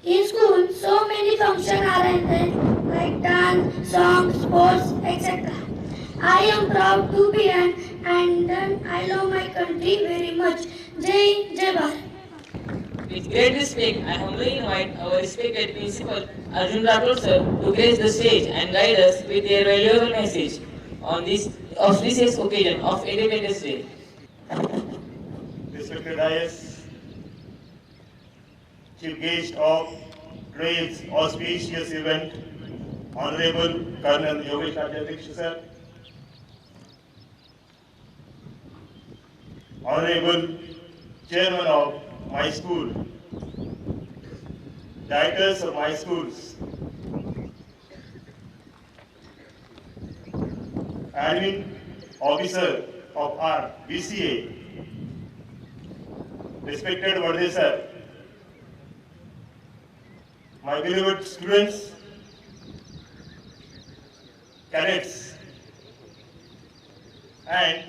Speaker 11: in school. So many functions are arranged like dance, songs, sports, etc. I am proud to be and I love my country very much. Jai Hind, Jai Bharat.
Speaker 3: With great respect, I humbly invite our respected principal Arjun Rathod sir to grace the stage and guide us with their valuable message on this auspicious occasion of Independence Day.
Speaker 6: Respected IS, Chief Guest of today's auspicious event, Honorable Colonel Yogesh Rajadeksha sir, Honorable Chairman of my school, Directors of my schools, Admin Officer of our BCA, respected Vardhe sir, my beloved students, cadets, and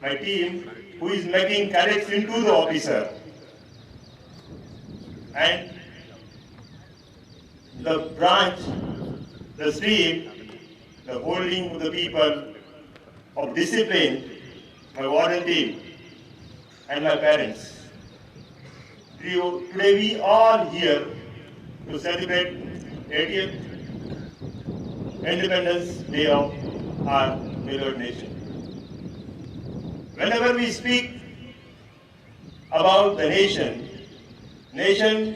Speaker 6: my team who is making cadets into the officer, and the branch, the stream, the holding of the people of discipline, my warden team, and my parents. Today we are here to celebrate 80th Independence Day of our beloved nation. Whenever we speak about the nation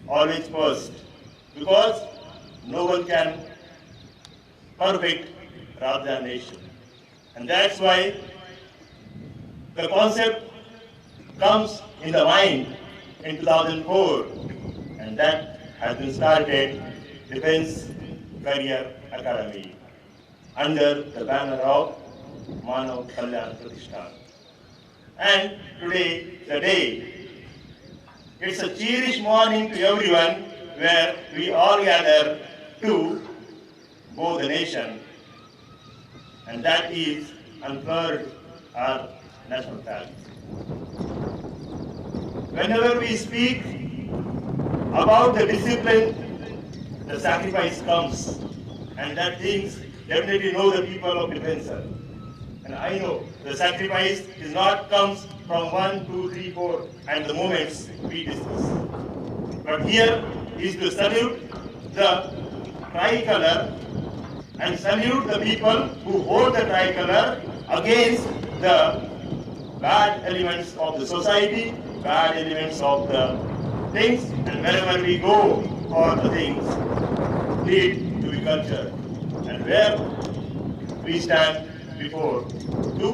Speaker 6: always first, because no one can perfect rather than nation. And that's why the concept comes in the mind in 2004, and that has been started Defense Career Academy under the banner of Manav Kalyan Pratishthan. And today, the day, it's a cheerish morning to everyone where we all gather to bow the nation, and that is unfurled our national flag. Whenever we speak about the discipline, the sacrifice comes, and that things definitely know the people of defense. And I know the sacrifice is not comes from 1, 2, 3, 4 and the moments we discuss. But here is to salute the tricolor and salute the people who hold the tricolor against the bad elements of the society, bad elements of the things, and wherever we go, all the things need to be cultured.
Speaker 12: where we stand before to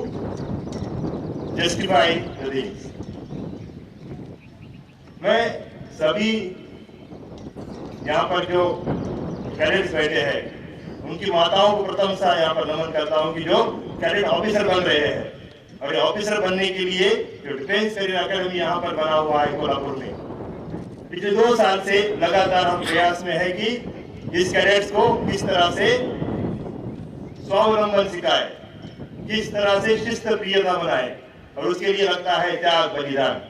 Speaker 12: justify the things. मैं सभी यहाँ पर जो cadets बैठे हैं उनकी माताओं को प्रथम सा यहाँ पर नमन करता हूँ कि जो कैडेट ऑफिसर बन रहे हैं, और ये ऑफिसर बनने के लिए जो डिफेंस करियर एकेडमी यहाँ पर बना हुआ है कोल्हापुर में, पिछले 2 साल से लगातार हम प्रयास में है कि इस कैडेट्स को किस तरह से स्वावलंबन सिखाए, किस तरह से शिस्त प्रियता बनाए, और उसके लिए लगता है त्याग बलिदान।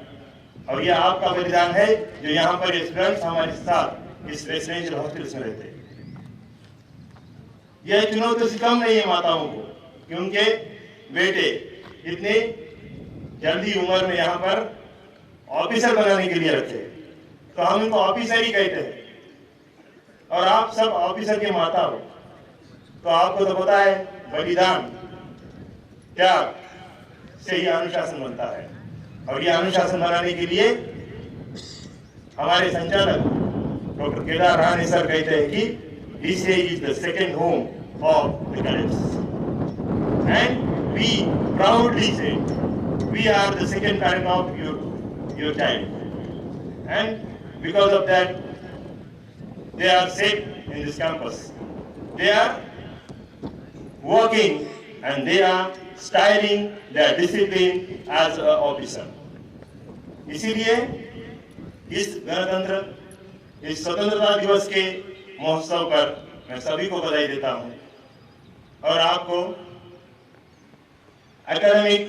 Speaker 12: और यह आपका बलिदान है जो यहाँ पर स्टूडेंट्स हमारे साथ इस रेसिडेंशियल हॉस्टल्स में रहते हैं। यह चुनौती से कम नहीं है माताओं को कि उनके बेटे इतने जल्दी उम्र में यहाँ पर ऑफिसर बनाने के लिए रखे, तो हम उनको ऑफिसर ही कहते हैं। और आप सब ऑफिसर के माता हो, तो आपको तो पता है बलिदान त्याग से ही अनुशासन बनता है। और यह अनुशासन बनाने के लिए हमारे संचालक डॉक्टर केदार राणे सर कहते हैं कि DCA is the second home of the cadets, and we proudly say we are the second parent of your child, and because of that they are safe in this campus. They are working and they are styling their discipline as an officer. इसीलिए इस गणतंत्र, इस स्वतंत्रता दिवस के महोत्सव पर मैं सभी को बधाई देता हूं, और आपको एकेडमिक,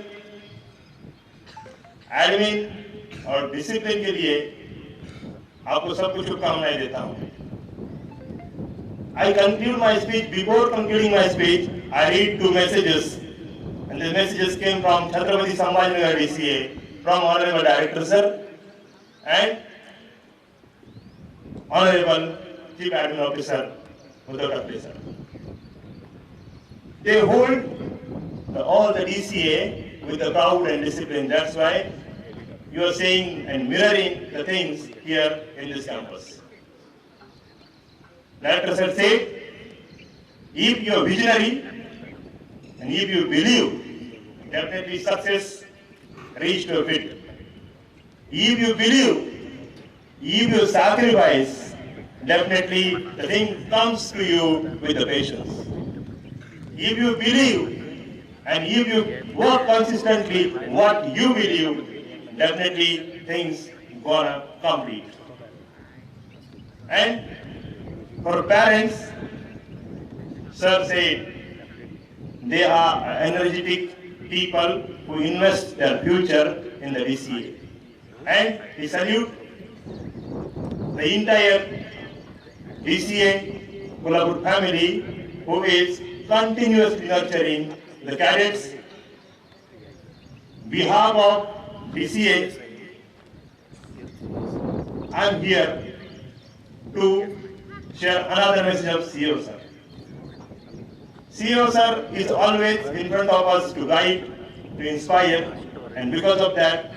Speaker 12: एडमिन और डिसिप्लिन के लिए आपको सबको शुभकामनाएं देता हूं। I conclude my speech. Before concluding my speech, I read 2 messages, and the messages came from Chhatrapati Sambhajinagar DCA, from Honorable Director Sir and Honorable Chief Admin Officer Uddhav Thackeray Sir. They hold all the DCA with the proud and discipline. That's why you are saying and mirroring the things here in this campus. Director Sir said, if you are visionary and if you believe, definitely success reach to your feet. If you believe, if you sacrifice, definitely the thing comes to you with the patience. If you believe and if you work consistently what you believe, definitely things gonna complete. And for parents, sir said they are energetic people who invest their future in the DCA. And we salute the entire DCA Kolhapur family who is continuously nurturing the cadets. On behalf of DCA, I am here to share another message of CEO sir. CEO sir is always in front of us to guide, to inspire, and because of that,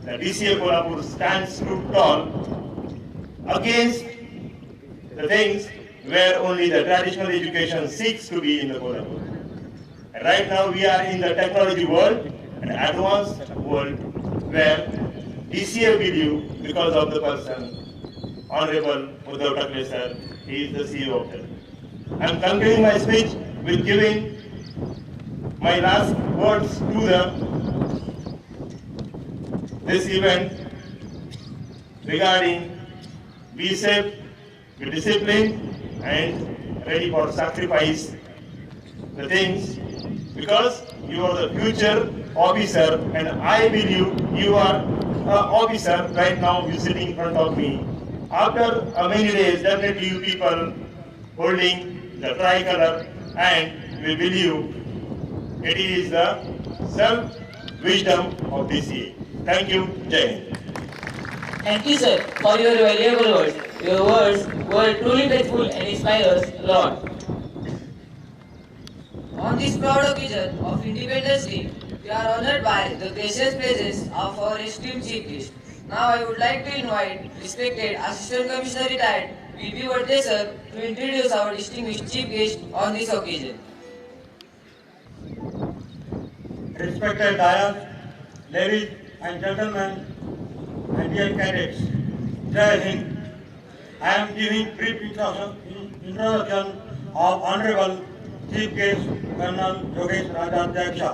Speaker 12: the DCA Kolhapur stands tall against the things where only the traditional education seeks to be in the Kolhapur. And right now we are in the technology world, an advanced world, where DCA believe because of the person, Honorable Uddhav Thackeray sir, he is the CEO of that. I am concluding my speech with giving my last words to this event regarding be safe, be disciplined, and ready for sacrifice the things, because you are the future officer, and I believe you are an officer right now. You sitting in front of me. After many days, definitely you people holding the tricolor, and we believe it is the self-wisdom of DCA. Thank you, Jai Hind.
Speaker 3: Thank you, sir, for your valuable words. Your words were truly faithful and inspire us a lot.
Speaker 2: On this proud occasion of Independence Day, we are honored by the gracious presence of our esteemed chief guest. Now I would like to invite respected Assistant Commissioner Retired B.B. Vardhe sir to introduce our distinguished chief guest on this occasion.
Speaker 12: Respected Dayas, ladies and gentlemen, and dear cadets, Jai Hind. I am giving brief introduction of Honorable Chief Guest Colonel Yogesh Rajadhyaksha.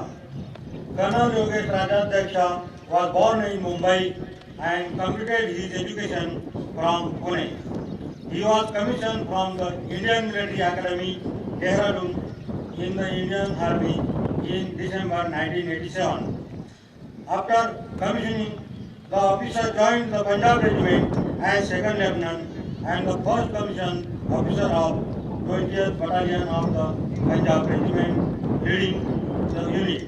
Speaker 12: Colonel Yogesh Rajadhyaksha was born in Mumbai and completed his education from Pune. He was commissioned from the Indian Military Academy, Dehradun, in the Indian Army in December 1987. After commissioning, the officer joined the Punjab Regiment as second lieutenant and the first commissioned officer of 20th Battalion of the Punjab Regiment, leading the unit.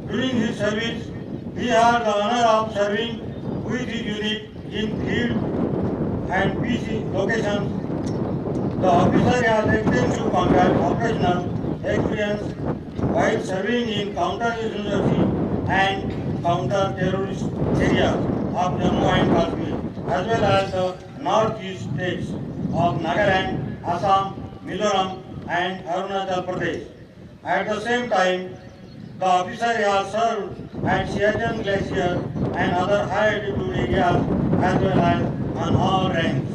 Speaker 12: During his service, he had the honor of serving with his unit in field and peace locations. The officer has extensive combat operational experience while serving in counter-insurgency and counter-terrorist areas of Jammu and Kashmir, as well as the northeast states of Nagaland, Assam, Mizoram, and Arunachal Pradesh. At the same time, the officer has served at Siachen Glacier and other high altitude areas as well as on all ranks.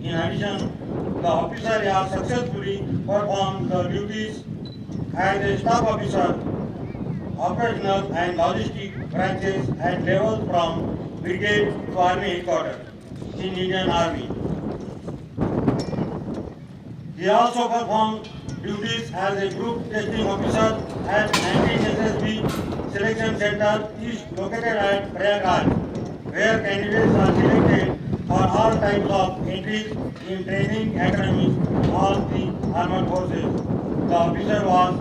Speaker 12: In addition, the officer has successfully performed the duties as a staff officer, operational and logistic branches at levels from brigade to army headquarters in Indian Army. He also performed duties as a group testing officer at 19 SSB Selection Center East located at Prayagraj, where candidates are selected for all types of entries in training academies of the armed forces. The officer was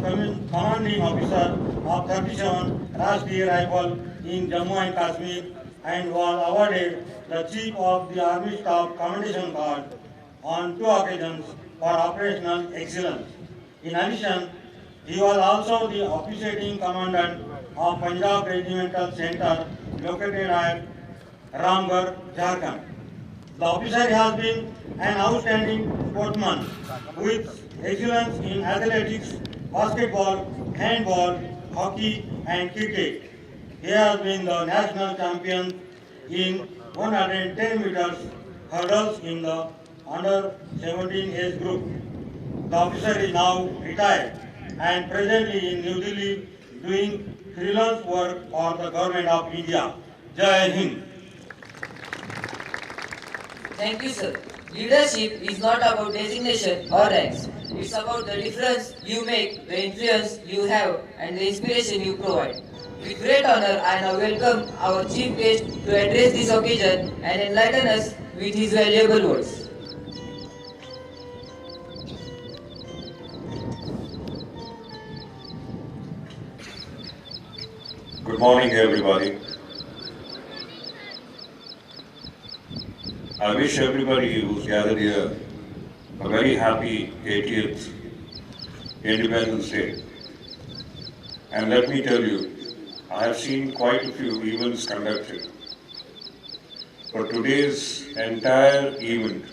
Speaker 12: commanding officer of 37 Rashtriya Rifle in Jammu and Kashmir and was awarded the Chief of the Army Staff Commendation Card on 2 occasions for operational excellence. In addition, he was also the officiating commandant of Punjab Regimental Center located at Ramgarh, Jharkhand. The officer has been an outstanding sportsman with excellence in athletics, basketball, handball, hockey, and cricket. He has been the national champion in 110 meters hurdles in the under 17 age group. The officer is now retired and presently in New Delhi doing freelance work for the government of India. Jai Hind.
Speaker 2: Thank you, sir. Leadership is not about designation or ranks. It's about the difference you make, the influence you have, and the inspiration you provide. With great honor, I now welcome our chief guest to address this occasion and enlighten us with his valuable words.
Speaker 13: Good morning, everybody. I wish everybody who's gathered here a very happy 80th Independence Day. And let me tell you, I have seen quite a few events conducted. But today's entire event,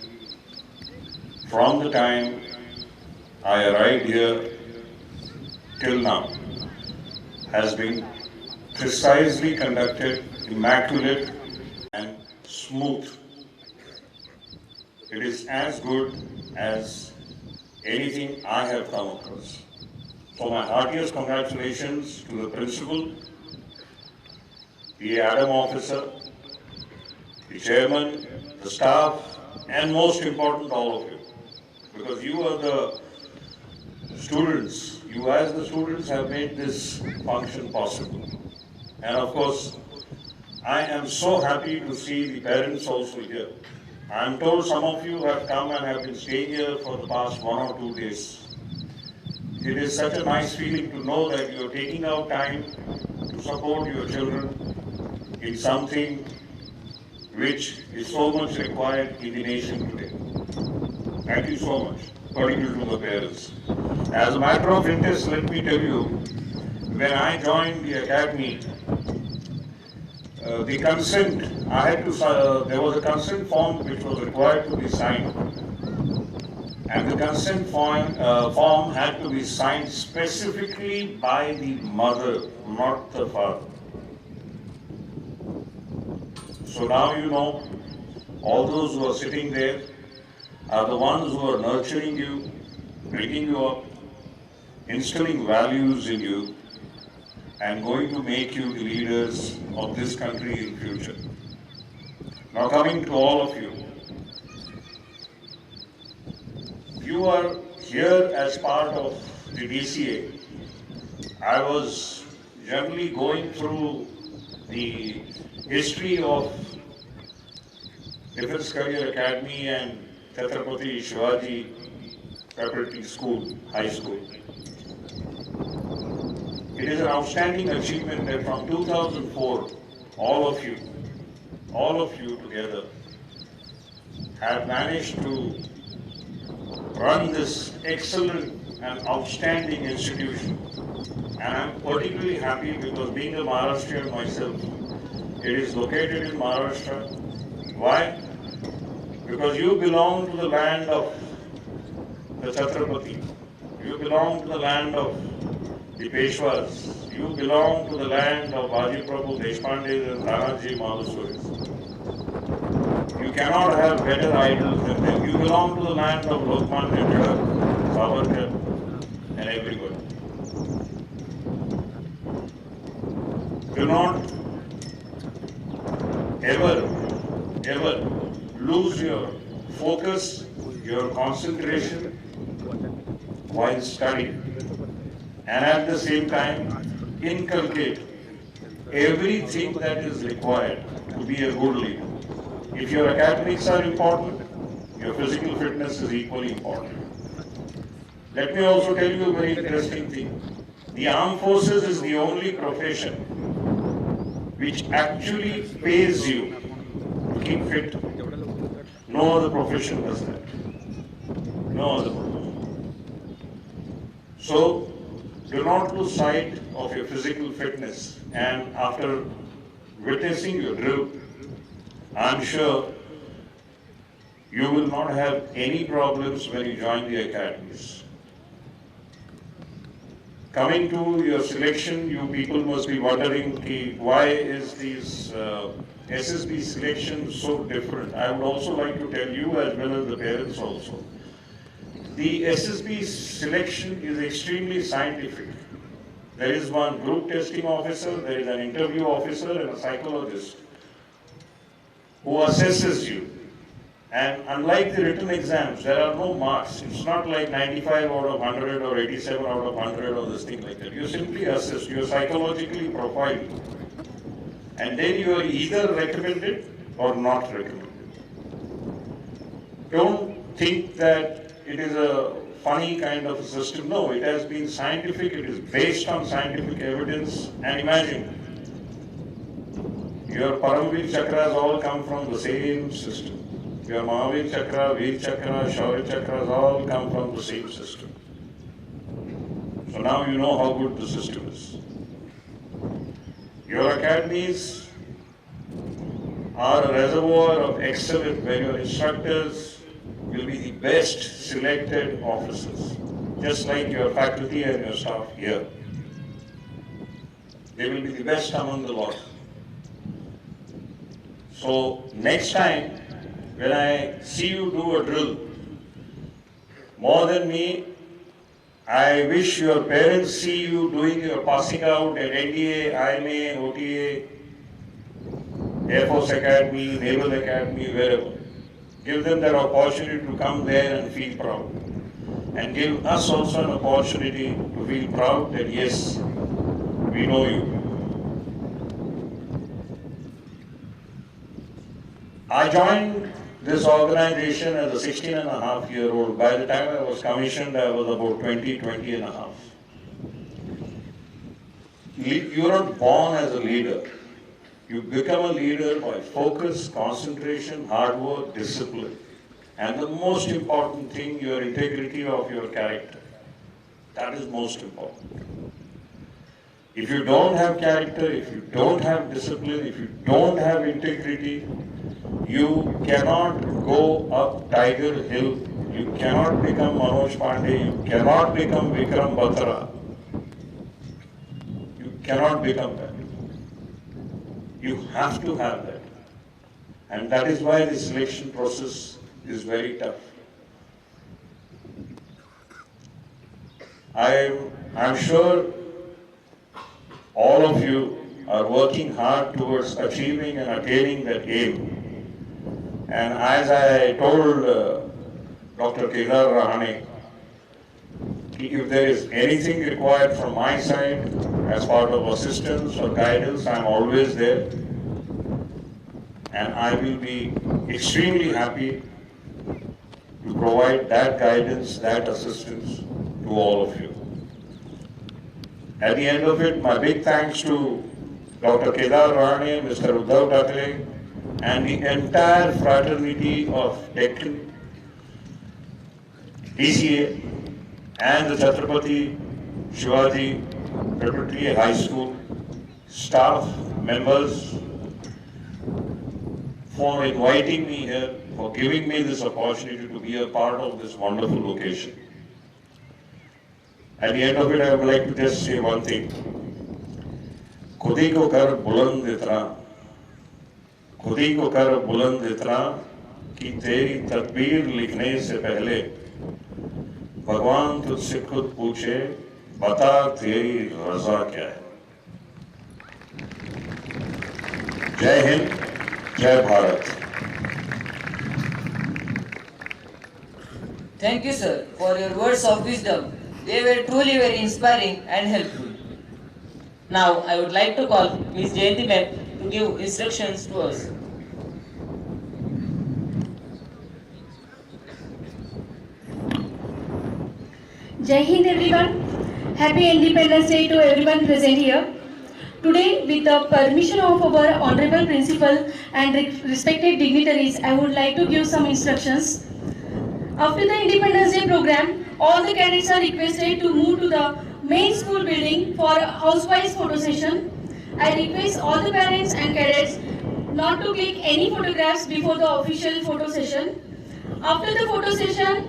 Speaker 13: from the time I arrived here till now, has been precisely conducted, immaculate and smooth. It is as good as anything I have come across. So my heartiest congratulations to the principal, the Adam officer, the chairman, the staff, and most important, all of you. Because you are the students, you as the students have made this function possible. And of course, I am so happy to see the parents also here. I am told some of you have come and have been staying here for the past 1 or 2 days. It is such a nice feeling to know that you are taking out time to support your children in something which is so much required in the nation today. Thank you so much, particularly to the parents. As a matter of interest, let me tell you, when I joined the academy, the consent, there was a consent form which was required to be signed And the consent form had to be signed specifically by the mother, not the father. So now you know, all those who are sitting there are the ones who are nurturing you, bringing you up, instilling values in you, and going to make you the leaders of this country in future. Now coming to all of you, you are here as part of the DCA. I was generally going through the history of Defense Career Academy and Chhatrapati Shivaji Preparatory School, High School. It is an outstanding achievement that from 2004, all of you together have managed to run this excellent and outstanding institution. And I'm particularly happy because being a Maharashtrian myself, it is located in Maharashtra. Why? Because you belong to the land of the Chhatrapati. You belong to the land of the Peshwas. You belong to the land of Baji Prabhu Deshpande and Tanaji Mahasuris. You cannot have better idols than them. You belong to the land of Lokmanya Tilak, Savarkar, and everybody. Do not ever lose your focus, your concentration while studying. And at the same time, inculcate everything that is required to be a good leader. If your academics are important, your physical fitness is equally important. Let me also tell you a very interesting thing. The armed forces is the only profession which actually pays you to keep fit. No other profession does that. No other profession. So, do not lose sight of your physical fitness, and after witnessing your drill, I'm sure you will not have any problems when you join the academies. Coming to your selection, you people must be wondering why is these SSB selection so different. I would also like to tell you as well as the parents also. The SSB selection is extremely scientific. There is one group testing officer, there is an interview officer and a psychologist who assesses you. And unlike the written exams, there are no marks. It's not like 95 out of 100 or 87 out of 100 or this thing like that. You simply assess, you are psychologically profiled. And then you are either recommended or not recommended. Don't think that it is a funny kind of a system. No, it has been scientific, it is based on scientific evidence. And imagine, your Paramveer Chakras all come from the same system. Your Mahavir Chakra, Veer Chakra, Shaurya Chakras all come from the same system. So now you know how good the system is. Your academies are a reservoir of excellence where your instructors will be the best selected officers, just like your faculty and your staff here. They will be the best among the lot. So next time, when I see you do a drill, more than me, I wish your parents see you doing your passing out at NDA, IMA, OTA, Air Force Academy, Naval Academy, wherever. Give them that opportunity to come there and feel proud. And give us also an opportunity to feel proud that yes, we know you. I joined this organization as a 16-and-a-half-year-old. By the time I was commissioned, I was about 20 and a half. You're not born as a leader. You become a leader by focus, concentration, hard work, discipline. And the most important thing, your integrity of your character. That is most important. If you don't have character, if you don't have discipline, if you don't have integrity, You cannot go up Tiger Hill. You cannot become Manoj Pandey. You cannot become Vikram Batra. You cannot become that. You have to have that. And that is why the selection process is very tough. I'm sure all of you are working hard towards achieving and attaining that aim. And as I told Dr. Kedar Rahane, if there is anything required from my side as part of assistance or guidance, I'm always there. And I will be extremely happy to provide that guidance, that assistance to all of you. At the end of it, my big thanks to Dr. Kedar Rahane, Mr. Uddhav Thackeray, and the entire fraternity of Deccan, DCA, and the Chhatrapati Shivaji Preparatory High School staff members for inviting me here, for giving me this opportunity to be a part of this wonderful occasion. At the end of it, I would like to just say one thing. खुद ही को कर बुलंद इतना, खुद ही को कर बुलंद इतना कि तेरी तकदीर लिखने से पहले भगवान तुझसे खुद पूछे, बता तेरी रजा क्या है। जय हिंद, जय Bharat.
Speaker 2: Thank you, sir, for your words of wisdom. They were truly very inspiring and helpful.
Speaker 3: Now I would like to call Ms. Jayanti ma'am to give instructions to us.
Speaker 11: Jai Hind everyone. Happy Independence Day to everyone present here. Today, with the permission of our Honorable Principal and respected dignitaries, I would like to give some instructions. After the Independence Day program, all the cadets are requested to move to the main school building for a house-wise photo session. I request all the parents and cadets not to click any photographs before the official photo session. After the photo session,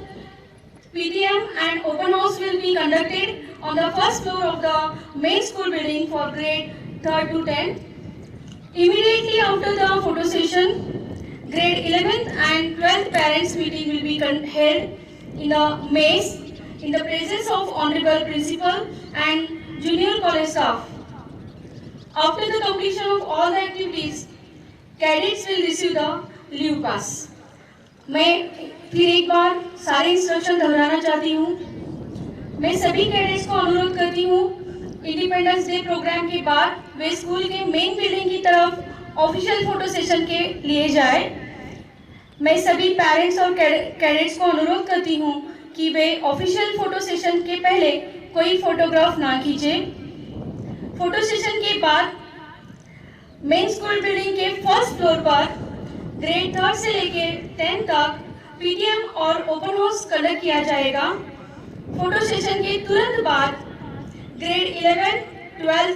Speaker 11: PTM and open house will be conducted on the first floor of the main school building for grade 3rd to 10th. Immediately after the photo session, grade 11th and 12th parents meeting will be held in the maze in the presence of Honorable Principal and Junior College staff. After the completion of all the activities, cadets will receive the leave pass. मैं फिर एक बार सारे instruction दोहराना चाहती हूँ। मैं सभी cadets को अनुरोध करती हूँ इंडिपेंडेंस डे प्रोग्राम के बाद वे स्कूल के मेन बिल्डिंग की तरफ ऑफिशियल फोटो सेशन के लिए जाए। मैं सभी पेरेंट्स और कैडेट्स को अनुरोध करती हूँ कि वे ऑफिशियल फोटो सेशन के पहले कोई फोटोग्राफ ना खींचे। फोटो सेशन के बाद मेन स्कूल बिल्डिंग के फर्स्ट फ्लोर पर ग्रेड 3rd से लेके 10th तक पीटीएम और ओपन हाउस कंडक्ट किया जाएगा। फोटो सेशन के तुरंत बाद grade 11, 12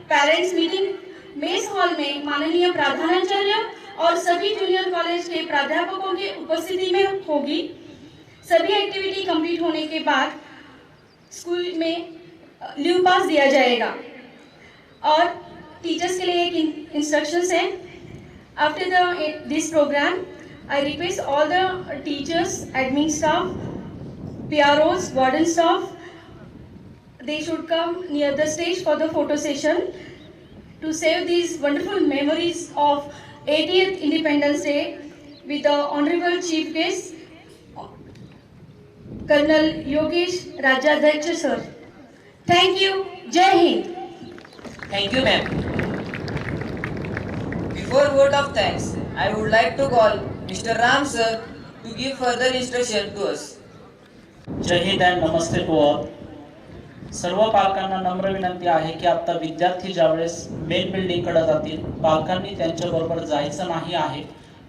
Speaker 11: parents meeting mess hall में माननीय प्रधानाचार्य और सभी जूनियर कॉलेज के प्राध्यापकों की उपस्थिति में होगी। सभी एक्टिविटी कंप्लीट होने के बाद स्कूल में लीव पास दिया जाएगा। और टीचर्स के लिए एक इंस्ट्रक्शंस हैं। After this program, I request all the teachers, admin staff, PROs, warden staff, they should come near the stage for the photo session to save these wonderful memories of 80th Independence Day with the Honorable Chief Guest, Colonel Yogesh Rajadhyaksha sir. Thank you. Jai Hind.
Speaker 3: Thank you, ma'am.
Speaker 2: Before vote of thanks, I would like to call Mr. Ram sir to give further instruction to us.
Speaker 14: जय Hind and नमस्ते to all. सर्व पालकांना नम्र विनंती आहे की आता विद्यार्थी ज्यावेळेस मेन बिल्डिंग कडे जातील पालकांनी त्यांच्या बरोबर जायचं नाही आहे।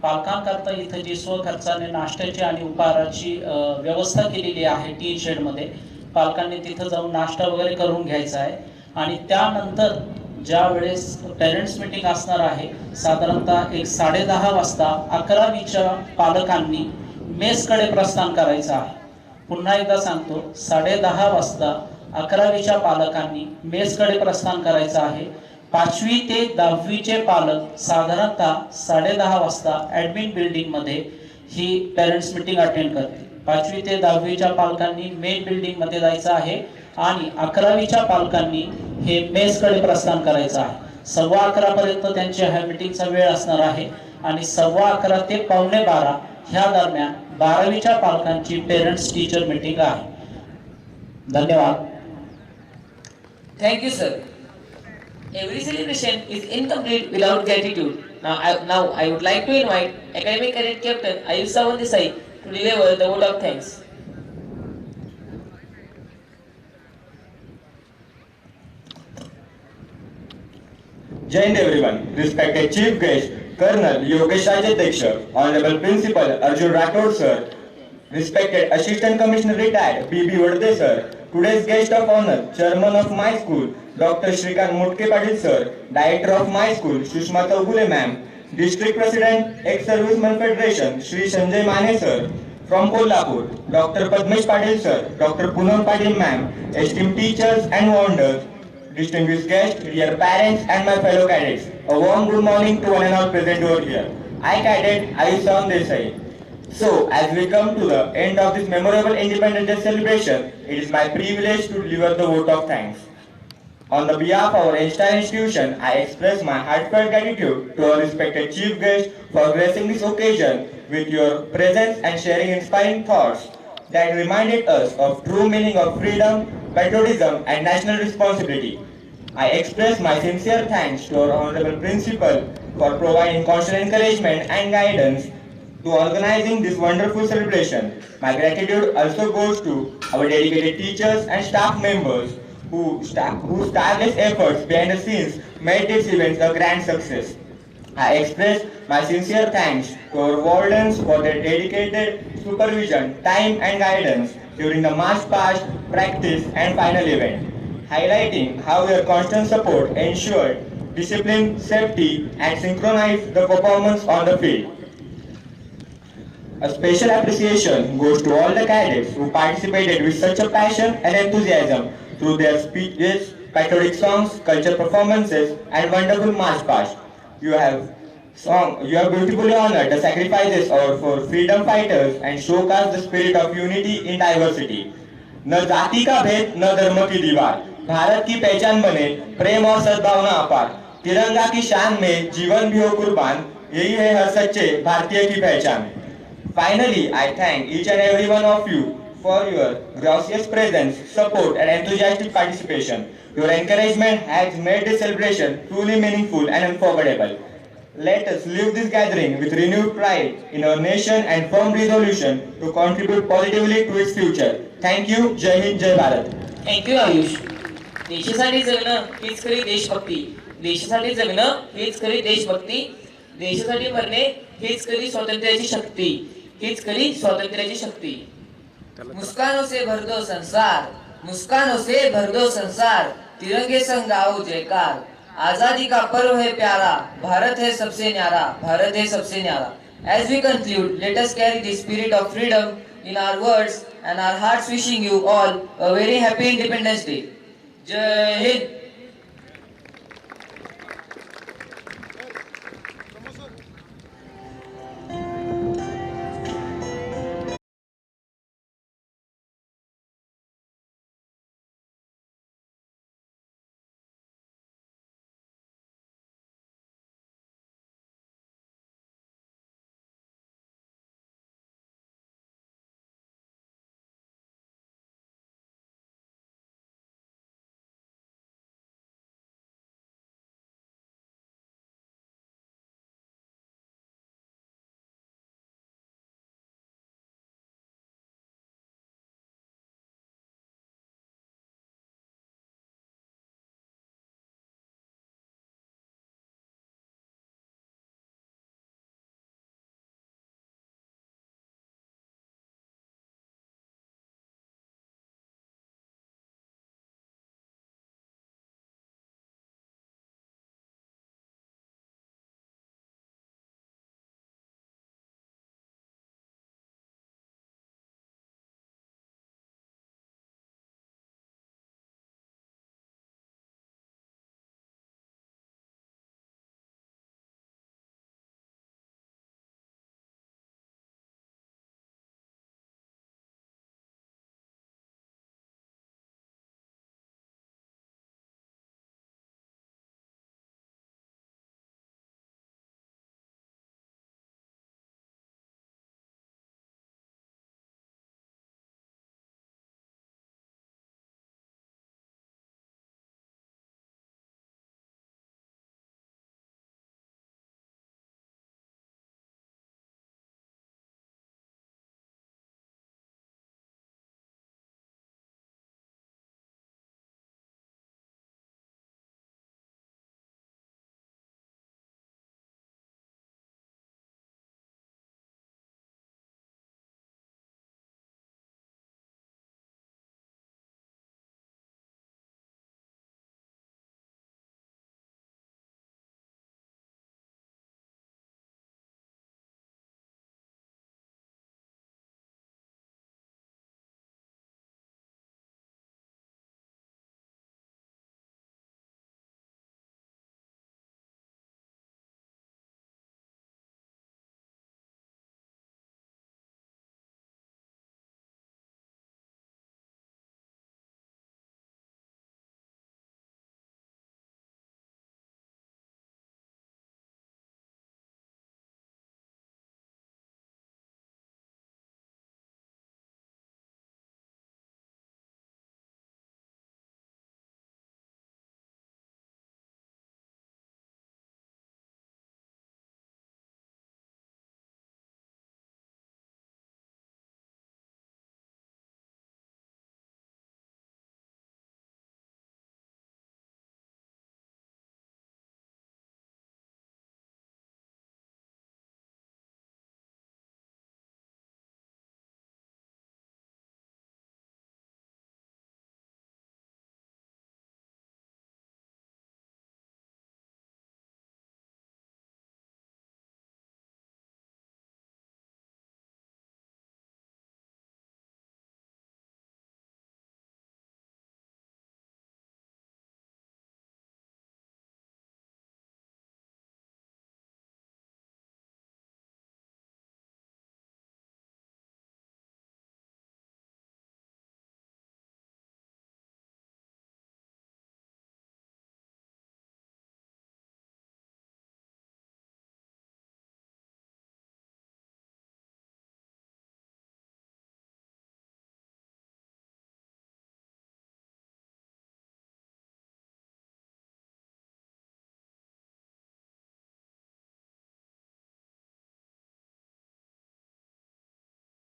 Speaker 14: पालकांकरता इथे जी स्वखर्चाने नाश्त्याची आणि उपाहाराची व्यवस्था केलेली आहे टी शेड मध्ये। पालकांनी तिथे जाऊन नाश्ता वगैरे करून घ्यायचा आहे आणि त्यानंतर ज्या वेळेस पेरेंट्स मीटिंग असणार आहे साधारणतः एक 10:30 वाजता 11वीच्या पालकांनी मेसकडे प्रस्थान करायचं आहे. पुन्हा एकदा सांगतो, 10:30 वाजता 11वीच्या पालकांनी मेसकडे प्रस्थान करायचं आहे. 5वी ते 10वीचे पालक साधारणतः 10:30 वाजता ॲडमिन बिल्डिंगमध्ये ही पेरेंट्स मीटिंग अटेंड करतील. 5वी ते 10वीच्या पालकांनी मेन बिल्डिंगमध्ये जायचं आहे आणि 11वीच्या पालकांनी हे मेसकडे प्रस्थान करायचं आहे. 11:15 पर्यंत त्यांची ह्या मीटिंगचा वेळ असणार आहे आणि 11:15 ते 11:45 ह्या दरम्यान 12वीच्या पालकांची पेरेंट्स टीचर मीटिंग आहे. धन्यवाद.
Speaker 3: Thank you, sir. Every celebration is incomplete without gratitude. Now I would like to invite Academic Cadet Captain Ayush Sawant Desai to deliver the vote of thanks.
Speaker 6: Jai Hind everyone, respected Chief Guest, Colonel Yogesh Rajadeksha, Honorable Principal Arjun Rathod sir, respected Assistant Commissioner Retired B.B. Vardhe sir, today's guest of honor, Chairman of my school, Dr. Shrikant Mutke Padil sir, Director of my school, Sushma Taugule ma'am, District President, Ex-Serviceman Federation, Shri Sanjay Mane sir, from Kolhapur, Dr. Padmesh Padil sir, Dr. Poonam Padil ma'am, esteemed teachers and wonders, distinguished guests, dear parents and my fellow cadets, a warm good morning to one and all present over here. I Cadet Ayush Sawant Desai. So, as we come to the end of this memorable Independence Day celebration, it is my privilege to deliver the vote of thanks. On the behalf of our entire institution, I express my heartfelt gratitude to our respected Chief Guest for gracing this occasion with your presence and sharing inspiring thoughts that reminded us of true meaning of freedom, patriotism and national responsibility. I express my sincere thanks to our Honorable Principal for providing constant encouragement and guidance to organizing this wonderful celebration. My gratitude also goes to our dedicated teachers and staff members whose tireless efforts behind the scenes made this event a grand success. I express my sincere thanks to our wardens for their dedicated supervision, time and guidance during the march past, practice and final event, highlighting how their constant support ensured discipline, safety and synchronized the performance on the field. A special appreciation goes to all the cadets who participated with such a passion and enthusiasm through their speeches, patriotic songs, cultural performances and wonderful march past. You have beautifully honored the sacrifices of for freedom fighters and showcased the spirit of unity in diversity. न जाति का भेद न धर्म की दीवार, भारत की पहचान बने प्रेम और सद्भावना अपार, तिरंगा की शान में जीवन भी हो कुर्बान, यही है हर सच्चे भारतीय की पहचान. Finally, I thank each and every one of you for your gracious presence, support and enthusiastic participation. Your encouragement has made this celebration truly meaningful and unforgettable. Let us leave this gathering with renewed pride in our nation and firm resolution to contribute positively to its future. Thank you. Jai Hind, Jai Bharat.
Speaker 3: Thank you, Ayush. देशासाठी जगणं हीच खरी देशभक्ती. देशासाठी जगणं हीच खरी देशभक्ती. देशासाठी मरणे हीच खरी स्वातंत्र्याची शक्ती. हीच खरी स्वातंत्र्याची शक्ती. मुस्कानों से भर दो संसार, मुस्कानों से भर दो संसार, तिरंगे संग गाओ जयकार. आजादी का पर्व है प्यारा, भारत है सबसे न्यारा, भारत है सबसे न्यारा. As we conclude, let us carry the spirit of freedom in our words and our hearts, wishing you all a very happy Independence Day. Jai Hind.